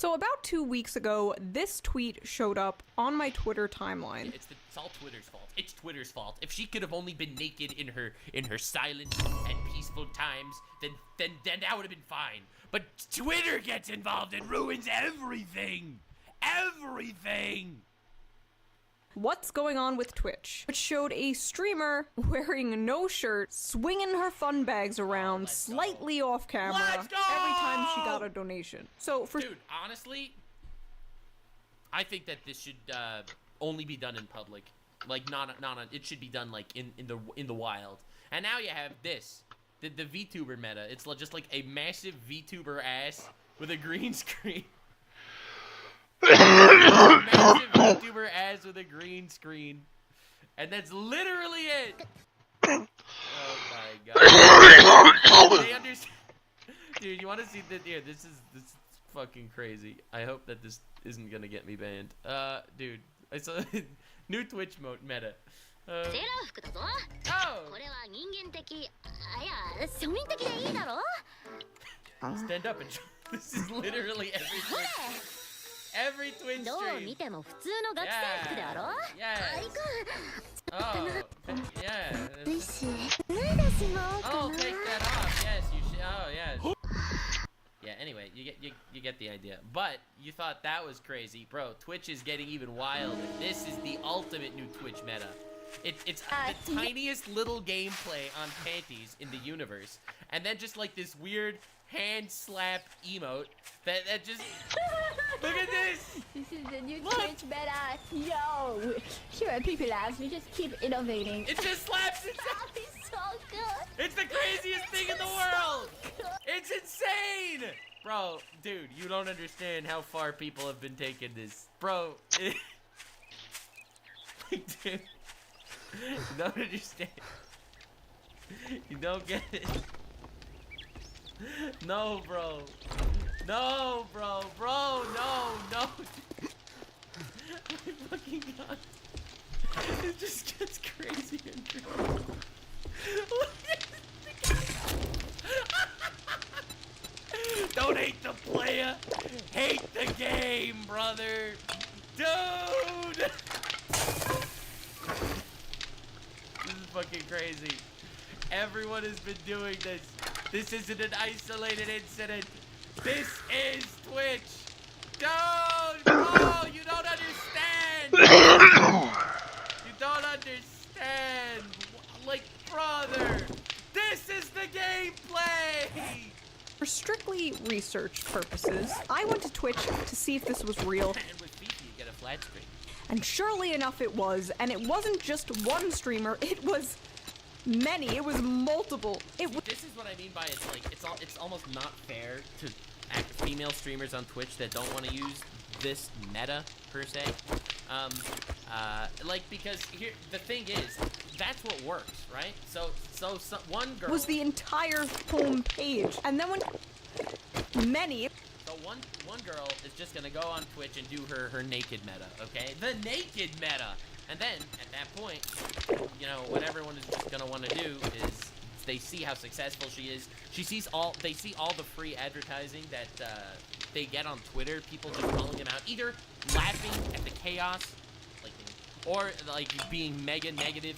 So about 2 weeks ago, this tweet showed up on my Twitter timeline. It's all Twitter's fault. It's Twitter's fault. If she could have only been naked in her silent and peaceful times, then that would have been fine. But Twitter gets involved and ruins everything. Everything. What's going on with Twitch? Which showed a streamer wearing no shirt, swinging her fun bags around slightly off camera every time she got a donation. So for dude, honestly, I think that this should only be done in public. Like it should be done like in the wild. And now you have this, the VTuber meta. It's just like a massive VTuber ass with a green screen. Massive VTuber ass with a green screen, and that's literally it. Oh my god! They understand, dude. You want to see that? Here, this is fucking crazy. I hope that this isn't gonna get me banned. Dude, I saw new Twitch meta. Oh. Stand up and this is literally every Twitch stream. Oh, yeah. Oh, take that off. Yes, you should. Oh, yeah. Yeah, anyway, you get the idea. But you thought that was crazy. Bro, Twitch is getting even wilder. This is the ultimate new Twitch meta. It's the tiniest little gameplay on panties in the universe. And then just like this weird hand slap emote that just look at this. This is the new Twitch meta. Yo, here at PP Labs, we just keep innovating. It just slaps itself. It's so good. It's the craziest thing in the world. It's insane, bro. Dude, you don't understand how far people have been taking this, bro. Dude, you don't understand. You don't get it. No, bro. No, bro. Bro, no. Oh my fucking god. It just gets crazier and crazier. Look at this. Don't hate the player. Hate the game, brother. Dude. This is fucking crazy. Everyone has been doing this. This isn't an isolated incident. This is Twitch. Dude, bro, you don't understand. You don't understand. Like, brother, this is the gameplay. For strictly research purposes, I went to Twitch to see if this was real. And with Fifi, you get a flat screen. And surely enough it was, and it wasn't just one streamer, it was many, it was multiple. This is what I mean by it's almost not fair to female streamers on Twitch that don't want to use this meta per se. Like, because here the thing is, that's what works, right? So one girl was the entire home page, and then when many. So one girl is just gonna go on Twitch and do her naked meta, okay? The naked meta! And then, at that point, you know, what everyone is just gonna want to do is they see how successful she is. They see all the free advertising that they get on Twitter, people just calling them out, either laughing at the chaos, like, or like being mega negative,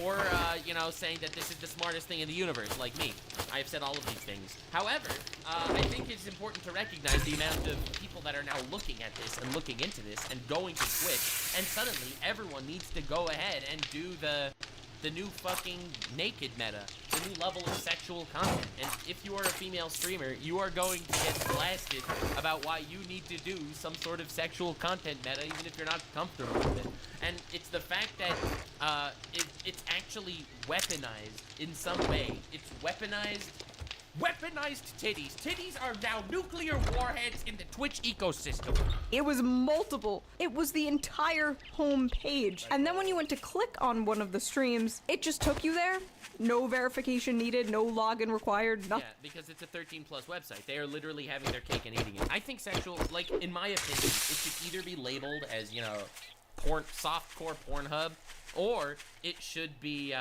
or you know, saying that this is the smartest thing in the universe, like me. I have said all of these things. However, I think it's important to recognize the amount of people that are now looking at this and looking into this and going to Twitch, and suddenly everyone needs to go ahead and do the new fucking naked meta, the new level of sexual content. And if you are a female streamer, you are going to get blasted about why you need to do some sort of sexual content meta, even if you're not comfortable with it. And it's the fact that it's actually weaponized in some way. It's weaponized titties. Titties are now nuclear warheads in the Twitch ecosystem. It was multiple. It was the entire home page. And then when you went to click on one of the streams, it just took you there. No verification needed, no login required, nothing. Yeah, because it's a 13+ website. They are literally having their cake and eating it. I think sexual, like, in my opinion, it should either be labeled as, you know, softcore Pornhub, or it should be,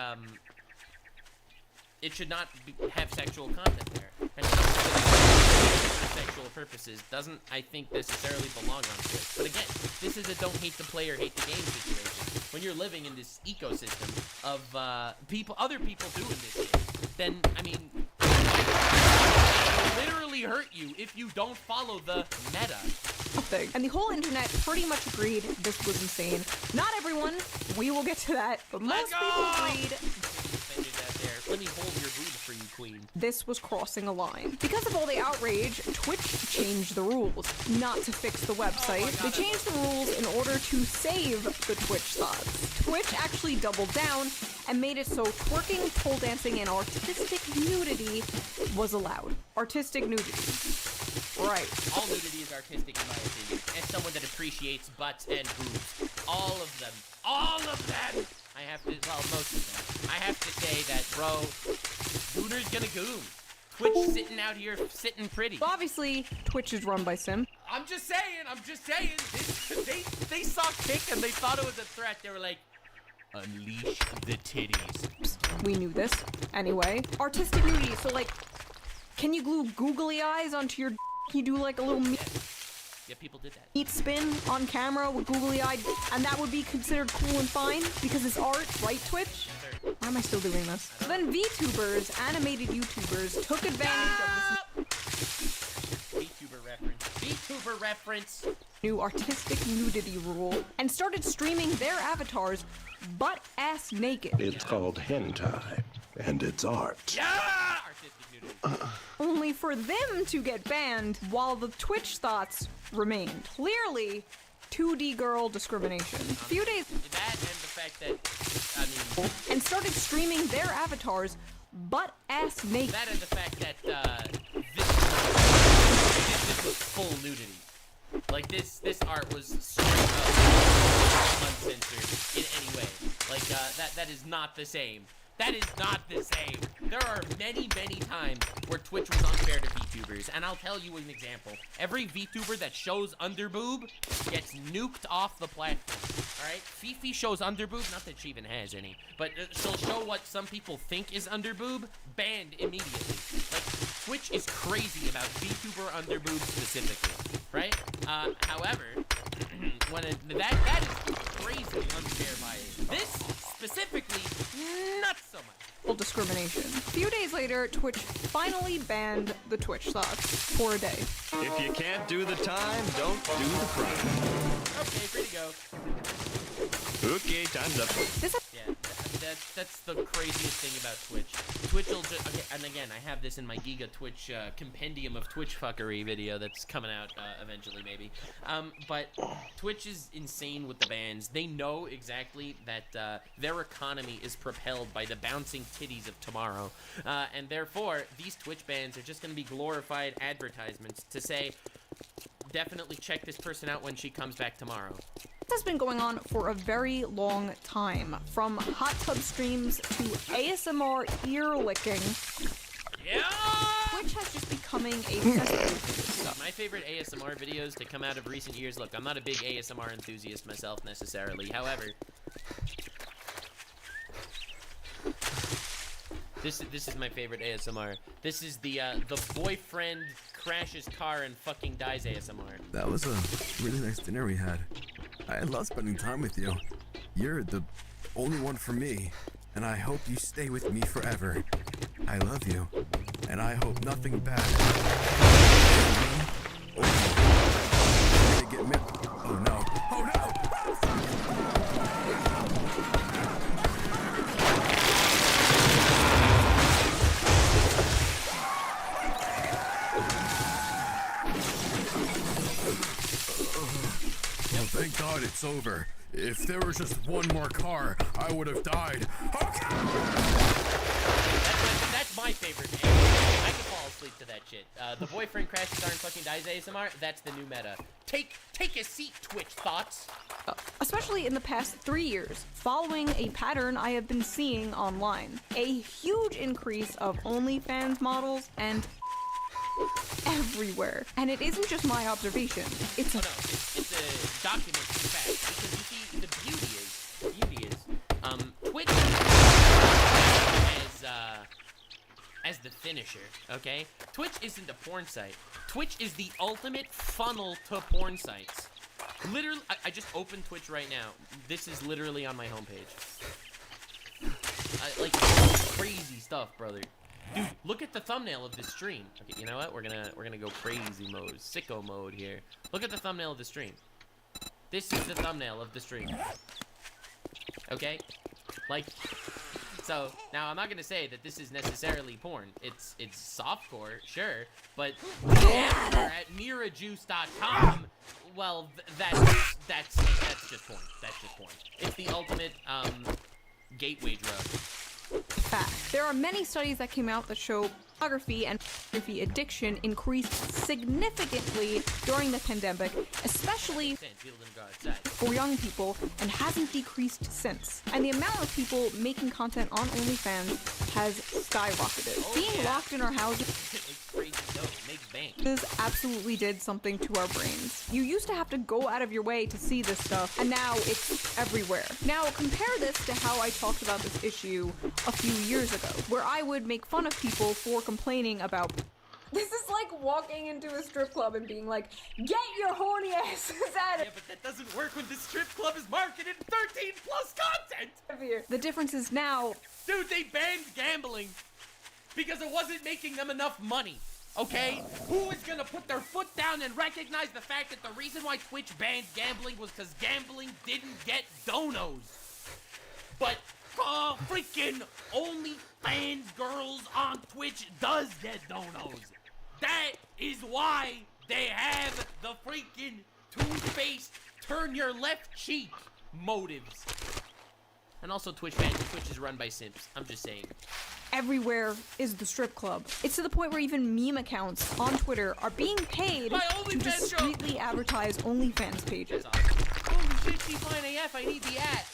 it should not have sexual content there. And sexual purposes doesn't, I think, necessarily belong on Twitch. But again, this is a don't hate the player, hate the game situation. When you're living in this ecosystem of other people doing this shit, then, I mean, it will literally hurt you if you don't follow the meta. Thing. And the whole internet pretty much agreed this was insane. Not everyone, we will get to that, but most people agreed Let me hold your booty for you, queen. this was crossing a line. Because of all the outrage, Twitch changed the rules. Not to fix the website, they changed the rules in order to save the Twitch thoughts. Twitch actually doubled down and made it so twerking, pole dancing, and artistic nudity was allowed. Artistic nudity. Right. All nudity is artistic in my opinion. As someone that appreciates butts and boobs. All of them. All of them! I have to, well, most of them. I have to say that, bro, Gooner's gonna goon. Twitch sitting out here, sitting pretty. Obviously, Twitch is run by Sim. I'm just saying. They saw Kick and they thought it was a threat. They were like, unleash the titties. We knew this. Anyway, artistic nudity, so like, can you glue googly eyes onto your Can you do like a little Yeah, people did that. meat spin on camera with googly eyed, and that would be considered cool and fine because it's art, right, Twitch? Why am I still doing this? Then VTubers, animated YouTubers, took advantage of this VTuber reference. new artistic nudity rule and started streaming their avatars butt-ass naked. It's called hentai, and it's art. Yeah! Artistic nudity. Only for them to get banned while the Twitch thoughts remained. Clearly, 2D girl discrimination. A few days That and the fact that, I mean, and started streaming their avatars butt-ass naked. that and the fact that this was full nudity. Like this art was straight up uncensored in any way. Like that is not the same. That is not the same. There are many, many times where Twitch was unfair to VTubers, and I'll tell you an example. Every VTuber that shows underboob gets nuked off the platform. Alright? Fifi shows underboob, not that she even has any, but she'll show what some people think is underboob, banned immediately. Like, Twitch is crazy about VTuber underboob specifically, right? However, when that is crazy unfair bias. This specifically, not so much. Discrimination. A few days later, Twitch finally banned the Twitch thoughts for a day. If you can't do the time, don't do the crime. Okay, free to go. Okay, time's up. Yeah, that's the craziest thing about Twitch. Twitch will just, okay, and again, I have this in my Giga Twitch compendium of Twitch fuckery video that's coming out eventually, maybe. But Twitch is insane with the bans. They know exactly that their economy is propelled by the bouncing titties of tomorrow, and therefore these Twitch bans are just going to be glorified advertisements to say, definitely check this person out when she comes back tomorrow. This has been going on for a very long time, from hot tub streams to ASMR ear licking. Yeah! Twitch has just becoming a cesspool for this stuff. My favorite ASMR videos to come out of recent years, look, I'm not a big ASMR enthusiast myself necessarily, however, this is my favorite ASMR. This is the boyfriend crashes car and fucking dies ASMR. That was a really nice dinner we had. I love spending time with you. You're the only one for me, and I hope you stay with me forever. I love you, and I hope nothing bad happens to me or you. Get me. Oh no. Oh no! Thank God it's over. If there was just one more car, I would have died. Okay. That's my favorite ASMR. I can fall asleep to that shit. The boyfriend crashes car and fucking dies ASMR, that's the new meta. Take a seat, Twitch thoughts. Especially in the past 3 years, following a pattern I have been seeing online. A huge increase of OnlyFans models and everywhere. And it isn't just my observation. It's a It's a documented fact. Because you see, the beauty is, Twitch as the finisher, okay? Twitch isn't a porn site. Twitch is the ultimate funnel to porn sites. Literally, I just opened Twitch right now. This is literally on my homepage. Like, crazy stuff, brother. Dude, look at the thumbnail of this stream. Okay, you know what? We're gonna go crazy mode, sicko mode here. Look at the thumbnail of the stream. This is the thumbnail of the stream. Okay? Like, so now I'm not gonna say that this is necessarily porn. It's softcore, sure, but at mirajuice.com, well, that's just porn. That's just porn. It's the ultimate gateway drug. Fact. There are many studies that came out that show pornography and pornography addiction increased significantly during the pandemic, especially for young people, and hasn't decreased since. And the amount of people making content on OnlyFans has skyrocketed. Being locked in our houses this absolutely did something to our brains. You used to have to go out of your way to see this stuff, and now it's everywhere. Now, compare this to how I talked about this issue a few years ago, where I would make fun of people for complaining about. This is like walking into a strip club and being like, get your horny asses out of Yeah, but that doesn't work when the strip club is marketed 13 plus content! here. The difference is now, Dude, they banned gambling because it wasn't making them enough money. Okay? Who is gonna put their foot down and recognize the fact that the reason why Twitch banned gambling was because gambling didn't get donos? But freaking OnlyFans girls on Twitch does get donos. That is why they have the freaking toothpaste turn your left cheek motives. And also Twitch is run by simps. I'm just saying. everywhere is the strip club. It's to the point where even meme accounts on Twitter are being paid to discreetly advertise OnlyFans pages. Holy shit, she's fine AF, I need the ad.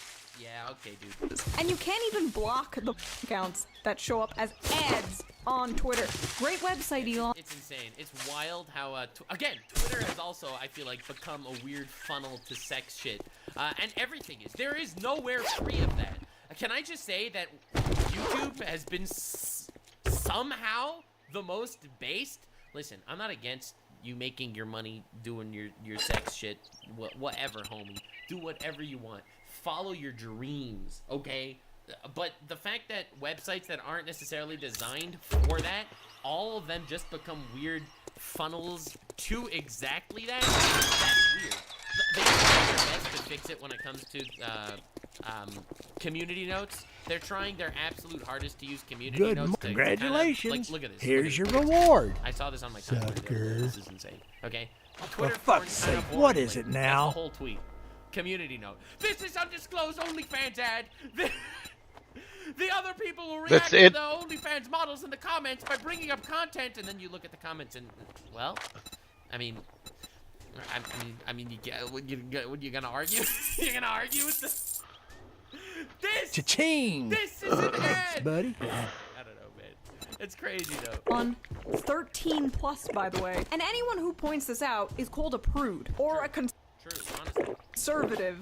Yeah, okay, dude. And you can't even block the accounts that show up as ads on Twitter. Great website, Elon. It's insane. It's wild how, again, Twitter has also, I feel like, become a weird funnel to sex shit. And everything is. There is nowhere free of that. Can I just say that YouTube has been somehow the most based? Listen, I'm not against you making your money doing your sex shit. Whatever, homie. Do whatever you want. Follow your dreams, okay? But the fact that websites that aren't necessarily designed for that, all of them just become weird funnels to exactly that, that's weird. They try their best to fix it when it comes to community notes. They're trying their absolute hardest to use community notes. Congratulations. Kind of, look at this. Here's your reward. I saw this on my timeline. This is insane. Okay? For fuck's sake, what is it now? That's the whole tweet. Community note. This is undisclosed OnlyFans ad. The other people will react to the OnlyFans models in the comments by bringing up content, and then you look at the comments and, well, I mean, what you gonna argue? You're gonna argue with this? Cha-ching! This is an ad, buddy. I don't know, man. It's crazy though. On 13 plus, by the way. And anyone who points this out is called a prude or a conservative.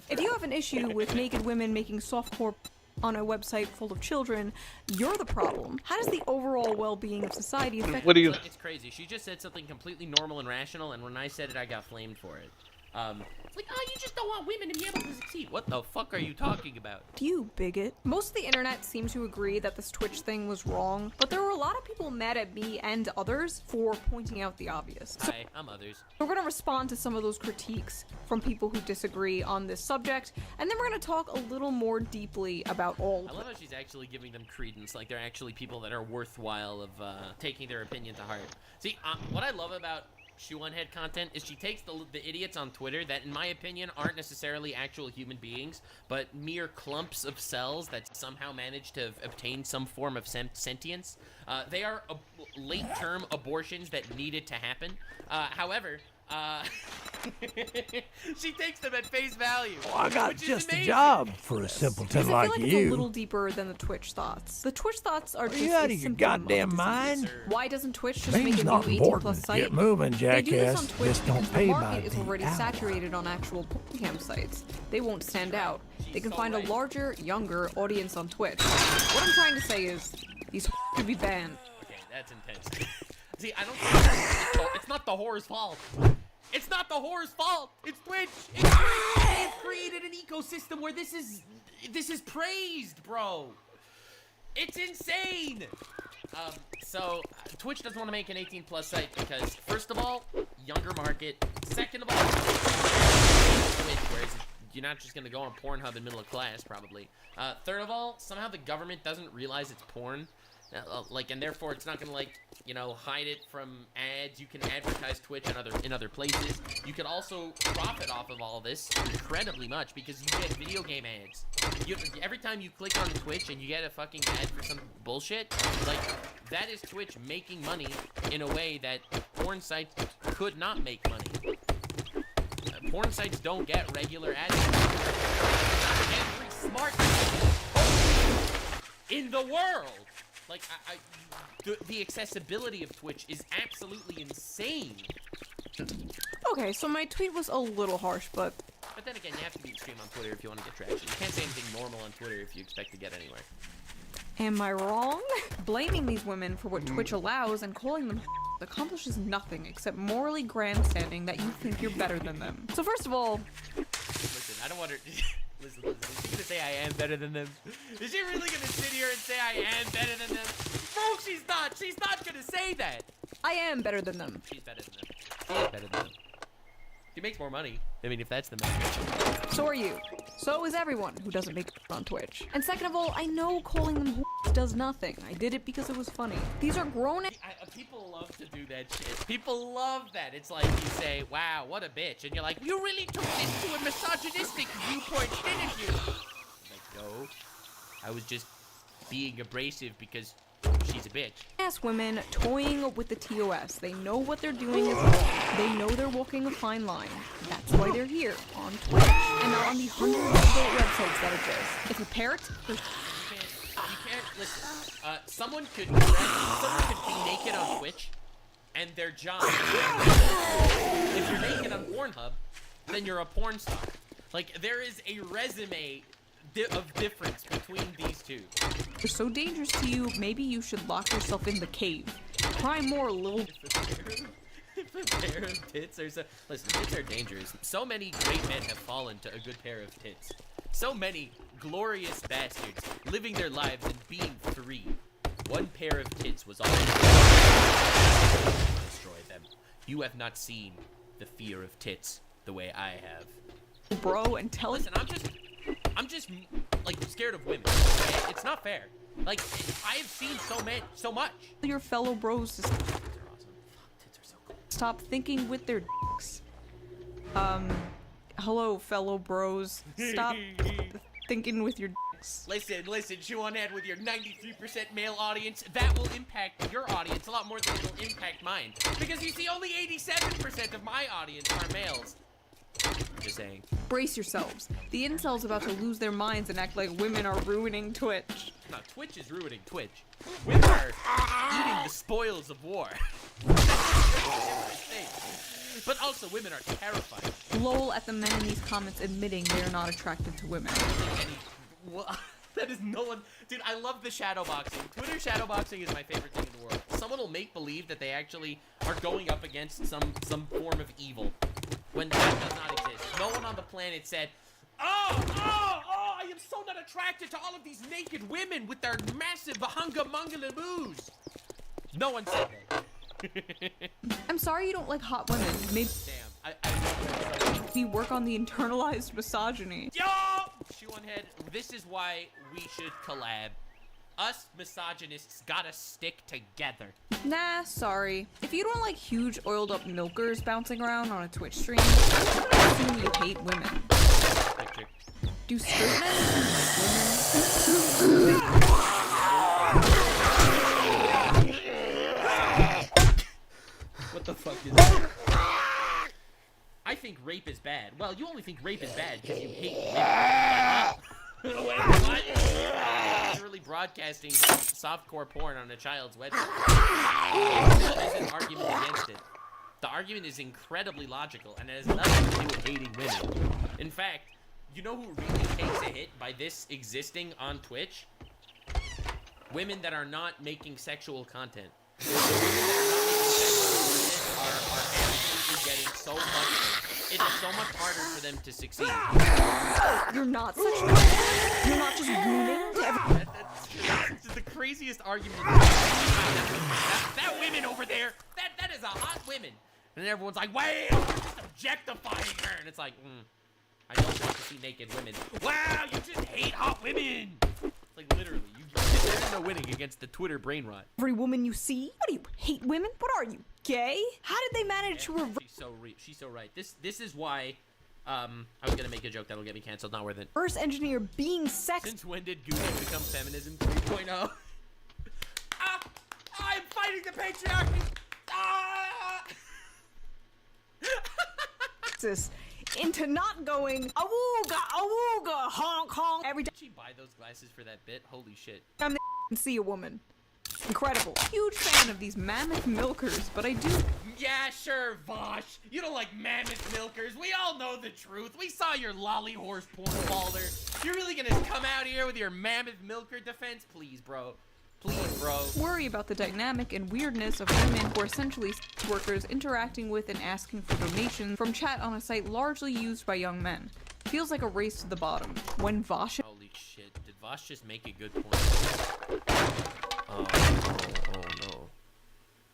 If you have an issue with naked women making softcore on a website full of children, you're the problem. How does the overall well-being of society affect? What do you? It's crazy. She just said something completely normal and rational, and when I said it, I got flamed for it. It's like, oh, you just don't want women to be able to succeed. What the fuck are you talking about? You bigot. Most of the internet seemed to agree that this Twitch thing was wrong, but there were a lot of people mad at me and others for pointing out the obvious. Hi, I'm others. We're going to respond to some of those critiques from people who disagree on this subject, and then we're going to talk a little more deeply about all of I love how she's actually giving them credence, like they're actually people that are worthwhile of taking their opinion to heart. See, what I love about Shoe-on-Head content is she takes the idiots on Twitter that, in my opinion, aren't necessarily actual human beings, but mere clumps of cells that somehow manage to obtain some form of sentience. They are late-term abortions that needed to happen. However, she takes them at face value. Well, I got just a job for a simpleton like I feel like you. it's a little deeper than the Twitch thoughts. The Twitch thoughts are just you out a of your symptom goddamn of mind? disease. Why doesn't Twitch just Things make a not new 18 important. plus site? Get moving, They do this jackass. on Twitch Just don't because pay the by market is the already hour. saturated on actual porn sites. They won't stand out. They can find a larger, younger audience on Twitch. What I'm trying to say is, these should be banned. Okay, That's intense. See, I don't think it's not the whore's fault. It's not the whore's fault. It's Twitch. They've created an ecosystem where this is praised, bro. It's insane. So Twitch doesn't want to make an 18+ site because, first of all, younger market. Second of all, Twitch, whereas you're not just gonna go on Pornhub in middle of class, probably. Third of all, somehow the government doesn't realize it's porn. And therefore it's not gonna, like, you know, hide it from ads. You can advertise Twitch in other places. You can also profit off of all this incredibly much because you get video game ads. Every time you click on Twitch and you get a fucking ad for some bullshit, like, that is Twitch making money in a way that porn sites could not make money. Porn sites don't get regular ads. Every smart in the world. Like, the accessibility of Twitch is absolutely insane. Okay, so my tweet was a little harsh, but then again, you have to be extreme on Twitter if you want to get traction. You can't say anything normal on Twitter if you expect to get anywhere. am I wrong? Blaming these women for what Twitch allows and calling them accomplishes nothing except morally grandstanding that you think you're better than them. So first of all... Listen, I don't want her... Listen, is she gonna say I am better than them? Is she really gonna sit here and say I am better than them? Bro, she's not! She's not gonna say that! I am better than them. She's better than them. She is better than them. She makes more money. I mean, if that's the message. So are you. So is everyone who doesn't make on Twitch. And second of all, I know calling them does nothing. I did it because it was funny. These are grown... People love to do that shit. People love that. It's like you say, wow, what a bitch. And you're like, you really took this to a misogynistic viewpoint, didn't you? Like, no. I was just being abrasive because she's a bitch. Ass women toying with the TOS. They know what they're doing is wrong. They know they're walking a fine line. That's why they're here on Twitch and not on the hundreds of adult websites that exist. If a parrot... You can't listen. Someone could be naked on Twitch, and their job. If you're naked on Pornhub, then you're a porn star. Like, there is a resume of difference between these two. They're so dangerous to you, maybe you should lock yourself in the cave. Cry more, little... If a pair of tits are so... Listen, tits are dangerous. So many great men have fallen to a good pair of tits. So many glorious bastards living their lives and being free. One pair of tits was all destroy them. You have not seen the fear of tits the way I have. Bro, and tell... Listen, I'm just like scared of women. Okay? It's not fair. Like, I have seen so much. Your fellow bros to Tits are awesome. Fuck, tits are so cool. stop thinking with their dicks. Hello, fellow bros. Stop thinking with your dicks. Listen, chew on that with your 93% male audience. That will impact your audience a lot more than it'll impact mine. Because you see, only 87% of my audience are males. Just saying. Brace yourselves. The incels about to lose their minds and act like women are ruining Twitch. No, Twitch is ruining Twitch. Women are eating the spoils of war. But also, women are terrified. Lol at the men in these comments admitting they are not attracted to women. That is no one. Dude, I love the shadowboxing. Twitter shadowboxing is my favorite thing in the world. Someone will make believe that they actually are going up against some form of evil when that does not exist. No one on the planet said, oh, I am so not attracted to all of these naked women with their massive bahunga mungala boos. No one said that. I'm sorry you don't like hot women. Maybe we work on the internalized misogyny. Yo! Shoe on head, this is why we should collab. Us misogynists gotta stick together. Nah, sorry. If you don't like huge oiled up milkers bouncing around on a Twitch stream, I'm just gonna assume you hate women. Picture. Do straight men like women? What the fuck is that? I think rape is bad. Well, you only think rape is bad because you hate women. Wait, what? Literally broadcasting softcore porn on a child's website. There is an argument against it. The argument is incredibly logical and it has nothing to do with hating women. In fact, you know who really takes a hit by this existing on Twitch? Women that are not making sexual content. The women that are absolutely getting so much. It is so much harder for them to succeed. You're not such. You're not just grooming to every. That's just the craziest argument. That women over there, that is a hot woman. And then everyone's like, wow, you're just objectifying her. And it's like, I don't want to see naked women. Wow, you just hate hot women. Like literally, there's no winning against the Twitter brain rot. Every woman you see. What do you hate women? What are you, gay? How did they manage to She's so right. This is why I was gonna make a joke that'll get me canceled. Not worth it. reverse engineer being sex? Since when did Google become feminism 3.0? I'm fighting the patriarchy. Into not going awooga awooga honk honk every Did she buy those glasses for that bit? Holy shit. time they see a woman. Incredible. Huge fan of these mammoth milkers, but I do. Yeah, sure, Vosh. You don't like mammoth milkers. We all know the truth. We saw your lolly horse porn folder. You're really gonna come out here with your mammoth milker defense? Please, bro. Please, bro. Worry about the dynamic and weirdness of women who are essentially sex workers interacting with and asking for donations from chat on a site largely used by young men. Feels like a race to the bottom. When Vosh. Holy shit. Did Vosh just make a good point? Oh no.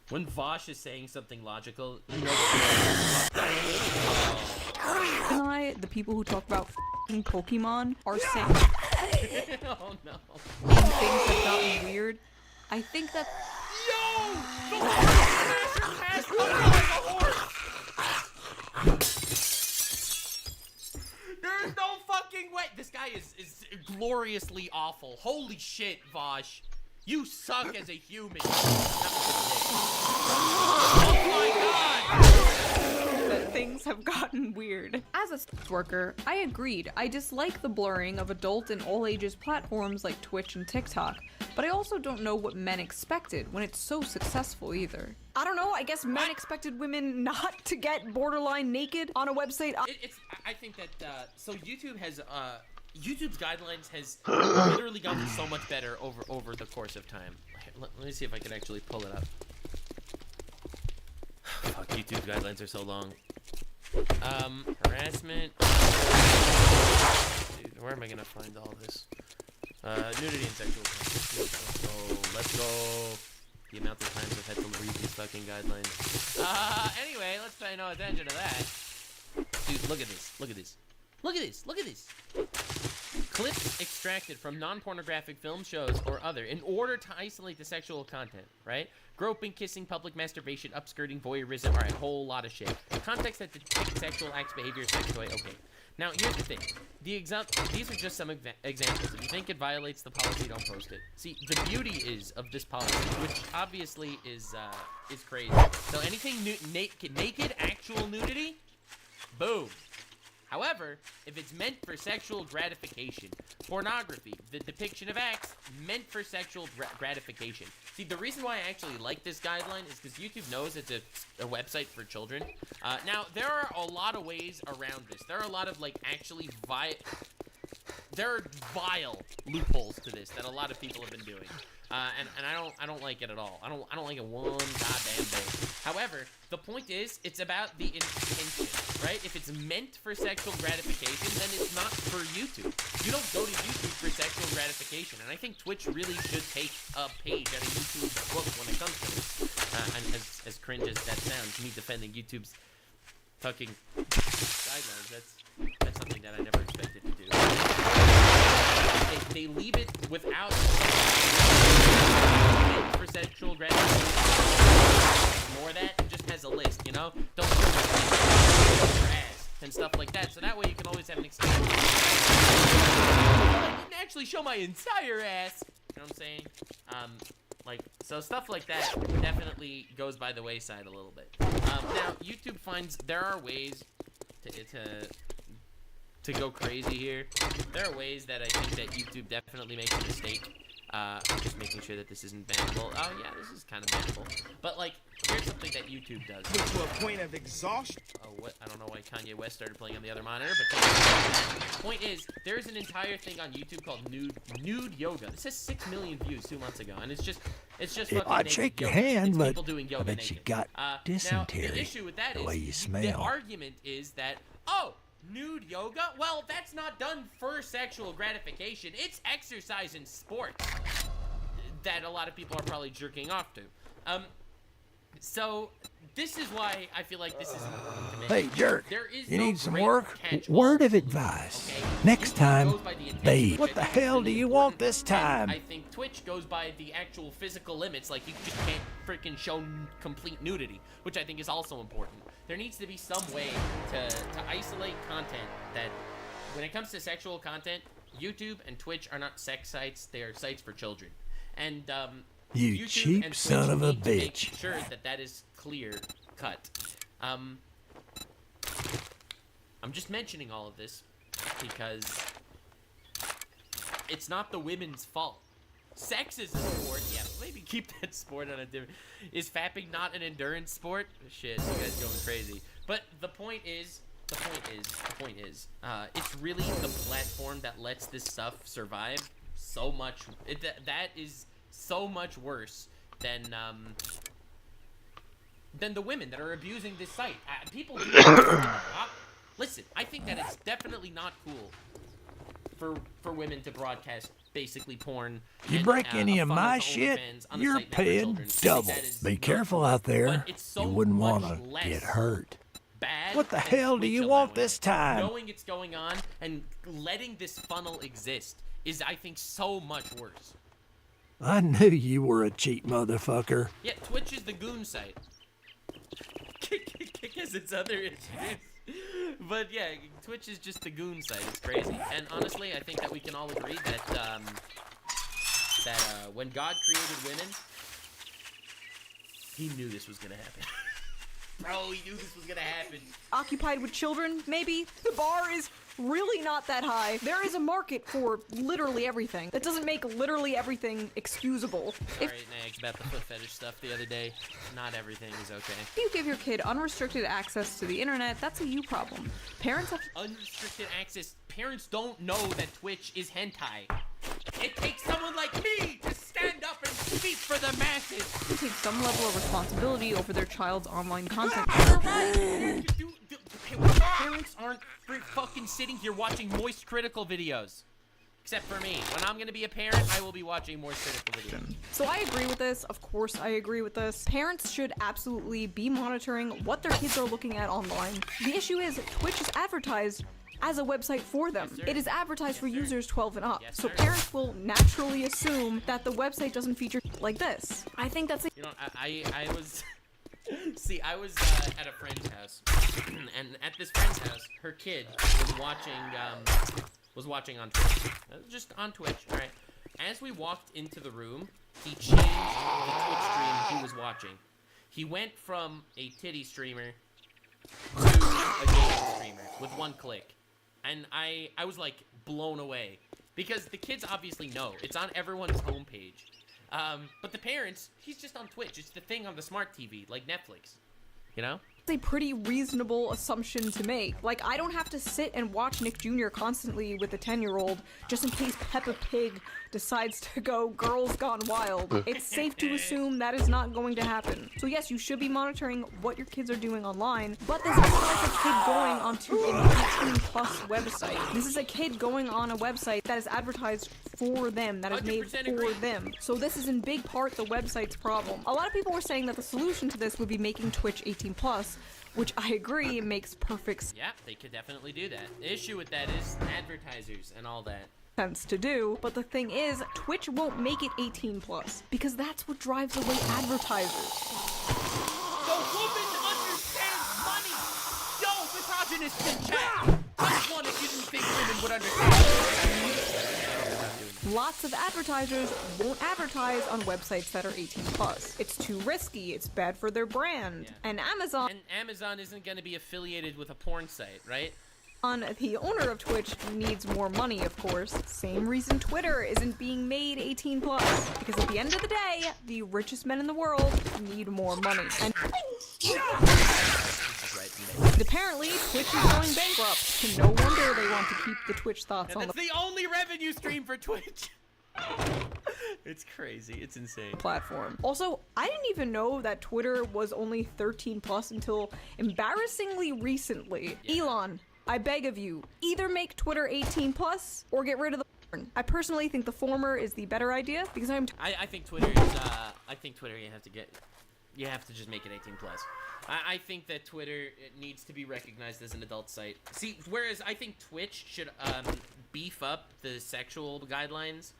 When Vosh is saying something logical, you know The people who talk about f***ing Pokemon are saying oh no. things have gotten weird. I think that Yo! The horse smasher passed over like a horse! There's no fucking way! This guy is gloriously awful. Holy shit, Vosh. You suck as a human. Oh my god! that things have gotten weird. As a sex worker, I agreed. I dislike the blurring of adult and all ages platforms like Twitch and TikTok, but I also don't know what men expected when it's so successful either. I don't know, I guess men expected women not to get borderline naked on a website. I think that, so YouTube has, YouTube's guidelines has literally gotten so much better over the course of time. Let me see if I can actually pull it up. Fuck, YouTube's guidelines are so long. Harassment. Dude, where am I gonna find all this? Nudity and sexual content. Let's go. The amount of times I've had to read these fucking guidelines. Anyway, let's pay no attention to that. Dude, look at this. Look at this. Look at this. Look at this. Clips extracted from non-pornographic film shows or other in order to isolate the sexual content, right? Groping, kissing, public masturbation, upskirting, voyeurism, alright, whole lot of shit. Context that depict sexual acts, behavior, sex toy, okay. Now, here's the thing. These are just some examples. If you think it violates the policy, don't post it. See, the beauty is of this policy, which obviously is crazy. So anything naked, actual nudity, boom. However, if it's meant for sexual gratification, pornography, the depiction of acts meant for sexual gratification. See, the reason why I actually like this guideline is because YouTube knows it's a website for children. Now, there are a lot of ways around this. There are a lot of, like, actually there are vile loopholes to this that a lot of people have been doing. And I don't like it at all. I don't like it one goddamn bit. However, the point is, it's about the intention, right? If it's meant for sexual gratification, then it's not for YouTube. You don't go to YouTube for sexual gratification, and I think Twitch really should take a page out of YouTube's book when it comes to this. And as cringe as that sounds, me defending YouTube's fucking guidelines, that's something that I never expected to do. They leave it without for sexual gratification. Ignore that, it just has a list, you know? Don't show your ass and stuff like that, so that way you can always have an excuse. I didn't actually show my entire ass. You know what I'm saying? So stuff like that definitely goes by the wayside a little bit. Now, YouTube finds there are ways to go crazy here. There are ways that I think that YouTube definitely makes a mistake. I'm just making sure that this isn't bannable. Oh yeah, this is kind of bannable. But like, here's something that YouTube does. To a point of exhaustion. Oh, what? I don't know why Kanye West started playing on the other monitor, but point is, there's an entire thing on YouTube called nude yoga. This has 6 million views 2 months ago, and it's just It's just Yeah, fucking I'd naked shake your yoga. hand, It's but people doing I yoga bet you naked. got Now, dysentery the issue with that the is way you the smell. argument is that, oh, nude yoga? Well, that's not done for sexual gratification. It's exercise in sports that a lot of people are probably jerking off to. So this is why I feel like this is important to me. Hey, jerk, There is you no need some great work? catch-all Word of solution, advice. okay? Next YouTube time, goes by the intention, bathe. which What I the think is hell do really you want important, this and time? I think Twitch goes by the actual physical limits, like you just can't freaking show complete nudity, which I think is also important. There needs to be some way to isolate content that, when it comes to sexual content, YouTube and Twitch are not sex sites, they are sites for children. And You YouTube cheap and Twitch son of a need to make bitch. sure that is clear cut. I'm just mentioning all of this because it's not the women's fault. Sex is a sport, yeah, maybe keep that sport on a different... Is fapping not an endurance sport? Shit, you guys going crazy. But the point is, it's really the platform that lets this stuff survive so much. That is so much worse than the women that are abusing this site. People do listen, I think that it's definitely not cool for women to broadcast basically porn. You and, break any a of funnel my to shit, OnlyFans on a you're site meant for paying children. I think double. that is Be not careful cool. out there. But it's so You wouldn't much want to less get hurt. bad What the than hell do Twitch you allowing want it. this time? Knowing it's going on and letting this funnel exist is, I think, so much worse. I knew you were a cheap motherfucker. Yeah, Twitch is the goon site. Kick has its other issues. But yeah, Twitch is just the goon site. It's crazy. And honestly, I think that we can all agree that when God created women, he knew this was gonna happen. Bro, he knew this was gonna happen. Occupied with children, maybe? The bar is really not that high. There is a market for literally everything. That doesn't make literally everything excusable. If Alright, Nags, about the foot fetish stuff the other day. Not everything is okay. you give your kid unrestricted access to the internet, that's a you problem. Parents have to Unrestricted access. Parents don't know that Twitch is hentai. It takes someone like me to stand up and speak for the masses. take some level of responsibility over their child's online content. You're right. Parents aren't fucking sitting here watching moist critical videos. Except for me. When I'm gonna be a parent, I will be watching moist critical videos. So I agree with this. Of course I agree with this. Parents should absolutely be monitoring what their kids are looking at online. The issue is Twitch is advertised as a website for them. Yes, sir. It is advertised for users 12 and up. Yes, So sir. parents will naturally assume that the website doesn't feature like this. I think that's a You know, I was... See, I was at a friend's house. And at this friend's house, her kid was watching on Twitch. Just on Twitch, alright. As we walked into the room, he changed the Twitch stream he was watching. He went from a titty streamer to a gaming streamer with one click. And I was like blown away. Because the kids obviously know. It's on everyone's homepage. But the parents, he's just on Twitch. It's the thing on the smart TV, like Netflix. You know? a pretty reasonable assumption to make. Like, I don't have to sit and watch Nick Jr. constantly with a 10-year-old just in case Peppa Pig decides to go Girls Gone Wild. It's safe to assume that is not going to happen. So yes, you should be monitoring what your kids are doing online, but this is not like a kid going onto an 18+ website. This is a kid going on a website that is advertised for them, that is made 100% for agree. them. So this is in big part the website's problem. A lot of people were saying that the solution to this would be making Twitch 18+, which I agree makes perfect Yeah, they could definitely do that. The issue with that is advertisers and all that. sense to do, but the thing is, Twitch won't make it 18+, because that's what drives away advertisers. The woman understands money! Yo, misogynists in chat! Just one if you didn't think women would understand. Lots of advertisers won't advertise on websites that are 18+. It's too risky, it's bad for their brand. Yeah. And Amazon, And Amazon isn't going to be affiliated with a porn site, right? the owner of Twitch, needs more money, of course. Same reason Twitter isn't being made 18+. Because at the end of the day, the richest men in the world need more money. And This is right. apparently, Twitch is going bankrupt. No wonder they want to keep the Twitch thoughts And on that's the only revenue stream for Twitch. It's crazy. It's insane. Platform. Also, I didn't even know that Twitter was only 13 plus until embarrassingly recently. Yeah. Elon, I beg of you, either make Twitter 18 plus or get rid of the porn. I personally think the former is the better idea because I think Twitter is, I think Twitter you have to just make it 18 plus. I think that Twitter needs to be recognized as an adult site. See, whereas I think Twitch should, beef up the sexual guidelines,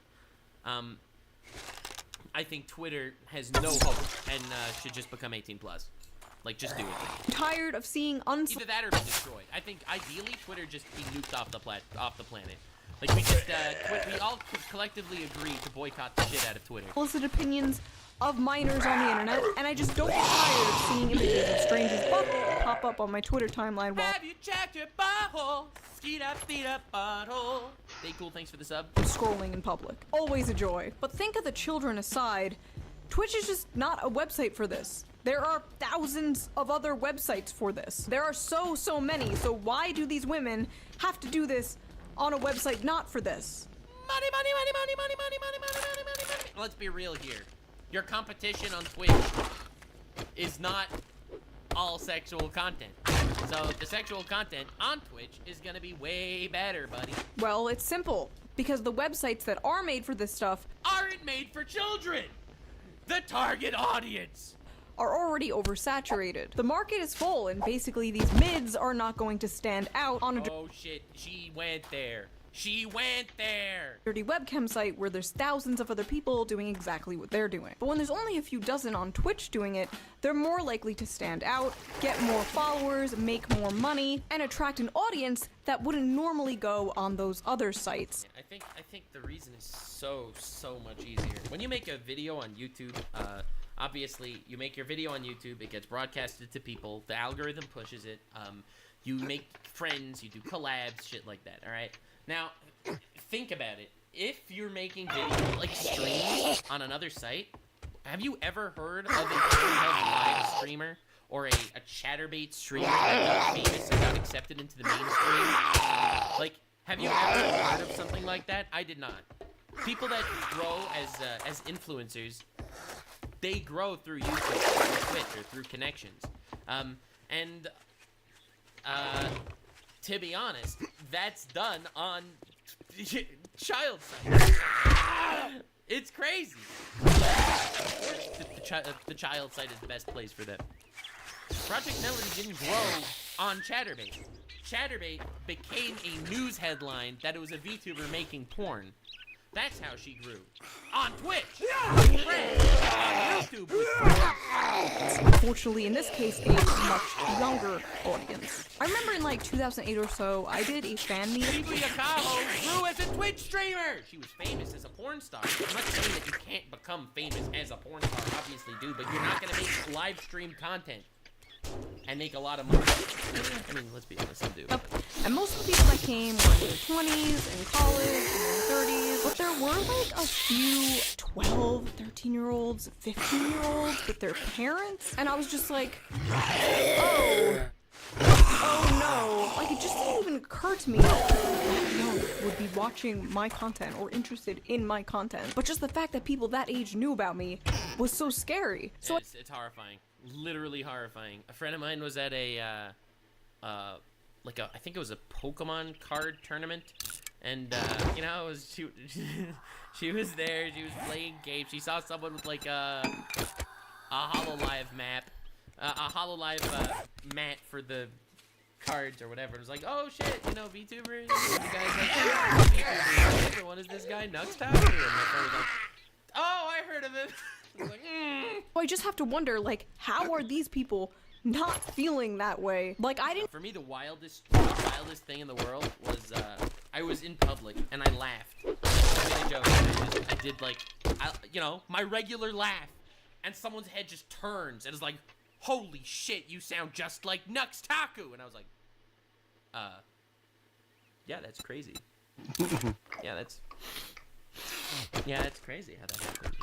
I think Twitter has no hope and, should just become 18 plus. Like, just do it. I'm tired of seeing Either that or be destroyed. I think ideally Twitter just be nuked off the planet. Like we just we all collectively agree to boycott the shit out of Twitter. unsolicited opinions of minors on the internet, and I just don't get tired of seeing images of strangers' butt pop up on my Twitter timeline while Have you checked your butthole? Skeet up, butthole. Stay cool, thanks for the sub. scrolling in public. Always a joy. But think of the children aside, Twitch is just not a website for this. There are thousands of other websites for this. There are so many, so why do these women have to do this on a website not for this? Money. Let's be real here. Your competition on Twitch is not all sexual content. So the sexual content on Twitch is gonna be way better, buddy. Well, it's simple. Because the websites that are made for this stuff Aren't made for children. The target audience. are already oversaturated. The market is full, and basically these mids are not going to stand out on a Oh shit, she went there. She went there. dirty webcam site where there's thousands of other people doing exactly what they're doing. But when there's only a few dozen on Twitch doing it, they're more likely to stand out, get more followers, make more money, and attract an audience that wouldn't normally go on those other sites. I think the reason is so much easier. When you make a video on YouTube, obviously you make your video on YouTube, it gets broadcasted to people, the algorithm pushes it, you make friends, you do collabs, shit like that, alright? Now, think about it. If you're making videos, like streams on another site, have you ever heard of a Pornhub live streamer or a ChatterBait streamer that got famous and got accepted into the mainstream? Like, have you ever heard of something like that? I did not. People that grow as influencers, they grow through YouTube, through Twitch, or through connections. To be honest, that's done on child sites. It's crazy. The child site is the best place for them. Project Melody didn't grow on ChatterBait. ChatterBait became a news headline that it was a VTuber making porn. That's how she grew. On Twitch! On YouTube! Unfortunately, in this case, a much younger audience. I remember in like 2008 or so, I did a fan meeting. Shibuya Kaho grew as a Twitch streamer! She was famous as a porn star. I'm not saying that you can't become famous as a porn star, obviously, dude, but you're not gonna make live stream content and make a lot of money. I mean, let's be honest, some do. And most of the people that came were in their 20s, in college, in their 30s. But there were like a few 12, 13-year-olds, 15-year-olds with their parents. And I was just like, oh no. Like, it just didn't even occur to me that young would be watching my content or interested in my content. But just the fact that people that age knew about me was so scary. So It's horrifying. Literally horrifying. A friend of mine was at a, I think it was a Pokemon card tournament, and you know, it was she was there. She was playing games. She saw someone with like a HoloLive map, a HoloLive mat for the cards or whatever. It was like, oh shit, you know, VTubers. You guys like VTubers. Everyone is this guy Nux Tower? And my friend was like, oh, I heard of him. I was like, I just have to wonder, like, how are these people not feeling that way? Like, I didn't. For me, the wildest thing in the world was I was in public and I laughed. I made a joke. And I did like, you know, my regular laugh, and someone's head just turns and is like, "Holy shit, you sound just like Nux Taku!" And I was like, yeah, that's crazy. Yeah, that's crazy how that happened.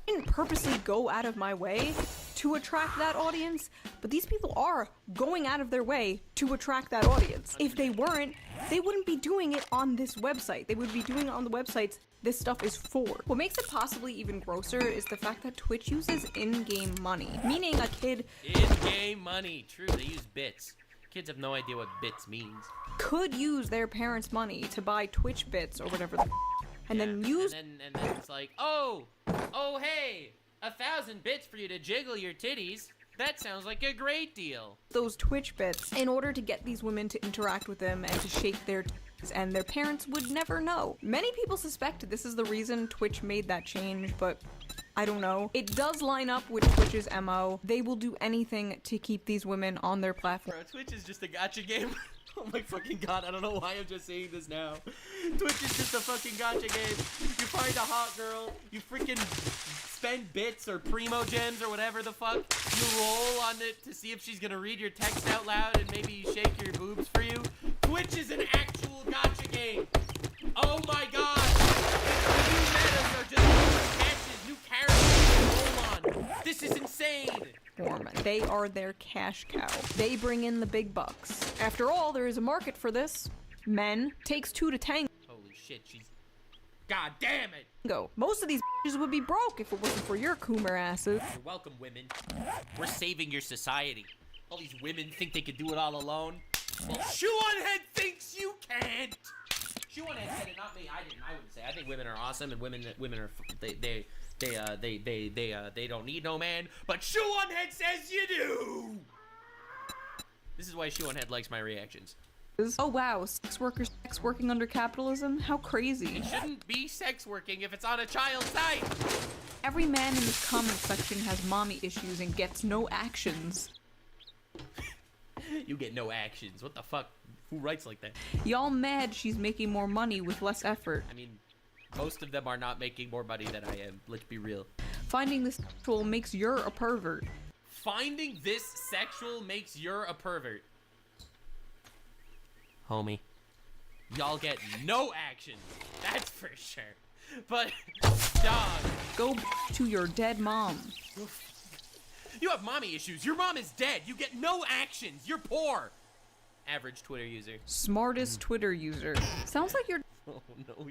didn't purposely go out of my way to attract that audience, but these people are going out of their way to attract that audience. If they weren't, they wouldn't be doing it on this website. They would be doing it on the websites this stuff is for. What makes it possibly even grosser is the fact that Twitch uses in-game money, meaning a kid In-game money. True, they use bits. Kids have no idea what bits means. could use their parents' money to buy Twitch bits or whatever the and then use And then it's like, oh, hey, 1,000 bits for you to jiggle your titties. That sounds like a great deal. those Twitch bits in order to get these women to interact with them and to shake their titties, and their parents would never know. Many people suspect this is the reason Twitch made that change, but I don't know. It does line up with Twitch's MO. They will do anything to keep these women on their platform. Bro, Twitch is just a gotcha game. Oh my fucking god, I don't know why I'm just saying this now. Twitch is just a fucking gotcha game. You find a hot girl, you freaking spend bits or primo gems or whatever the fuck. You roll on it to see if she's gonna read your text out loud and maybe shake your boobs for you. Twitch is an actual gotcha game. Oh my god. The new metas are just new catches, new characters to roll on. This is insane. They are their cash cow. They bring in the big bucks. After all, there is a market for this. Men takes two to tango. Holy shit, she's... God damn it! Most of these bitches would be broke if it wasn't for your coomer asses. You're welcome, women. We're saving your society. All these women think they could do it all alone. Well, Shoe on Head thinks you can't. Shoe on Head said it, not me. I wouldn't say. I think women are awesome, and women are they don't need no man. But Shoe on Head says you do. This is why Shoe on Head likes my reactions. Oh wow, sex working under capitalism? How crazy. It shouldn't be sex working if it's on a child's site. Every man in this comment section has mommy issues and gets no actions. You get no actions. What the fuck? Who writes like that? Y'all mad she's making more money with less effort. I mean, most of them are not making more money than I am. Let's be real. Finding this sexual makes you're a pervert. Finding this sexual makes you're a pervert. Homie. Y'all get no action. That's for sure. But, dog. Go to your dead mom. You have mommy issues. Your mom is dead. You get no actions. You're poor. Average Twitter user. Smartest Twitter user. Sounds like you're Oh no,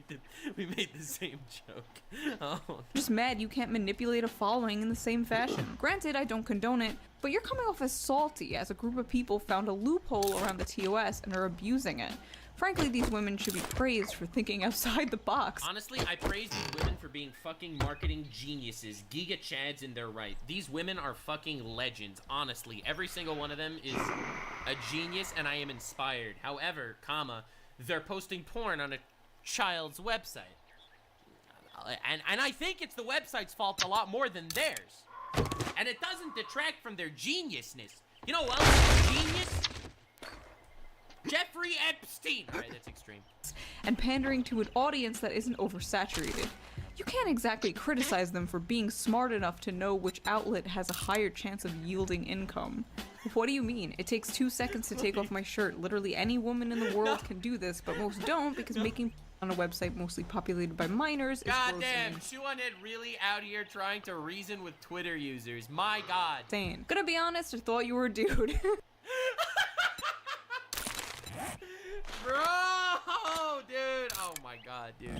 we made the same joke. Oh. just mad you can't manipulate a following in the same fashion. Granted, I don't condone it, but you're coming off as salty as a group of people found a loophole around the TOS and are abusing it. Frankly, these women should be praised for thinking outside the box. Honestly, I praise these women for being fucking marketing geniuses. Giga Chads in their right. These women are fucking legends. Honestly, every single one of them is a genius and I am inspired. However, they're posting porn on a child's website. And I think it's the website's fault a lot more than theirs. And it doesn't detract from their geniusness. You know what else is genius? Jeffrey Epstein. Alright, that's extreme. And pandering to an audience that isn't oversaturated. You can't exactly criticize them for being smart enough to know which outlet has a higher chance of yielding income. What do you mean? It takes 2 seconds to take off my shirt. Literally any woman in the world can do this, but most don't because making on a website mostly populated by minors is Goddamn, Shoe on Head really out here trying to reason with Twitter users. My god. insane. Gonna be honest, I thought you were a dude. Bro, dude. Oh my god, dude.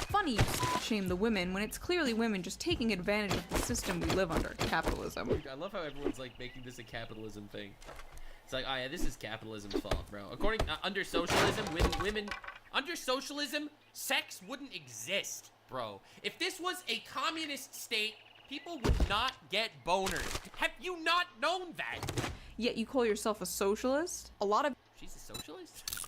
Funny you shame the women when it's clearly women just taking advantage of the system we live under, capitalism. I love how everyone's like making this a capitalism thing. It's like, oh yeah, this is capitalism's fault, bro. According under socialism, under socialism, sex wouldn't exist, bro. If this was a communist state, people would not get boners. Have you not known that? Yet you call yourself a socialist? A lot of She's a socialist?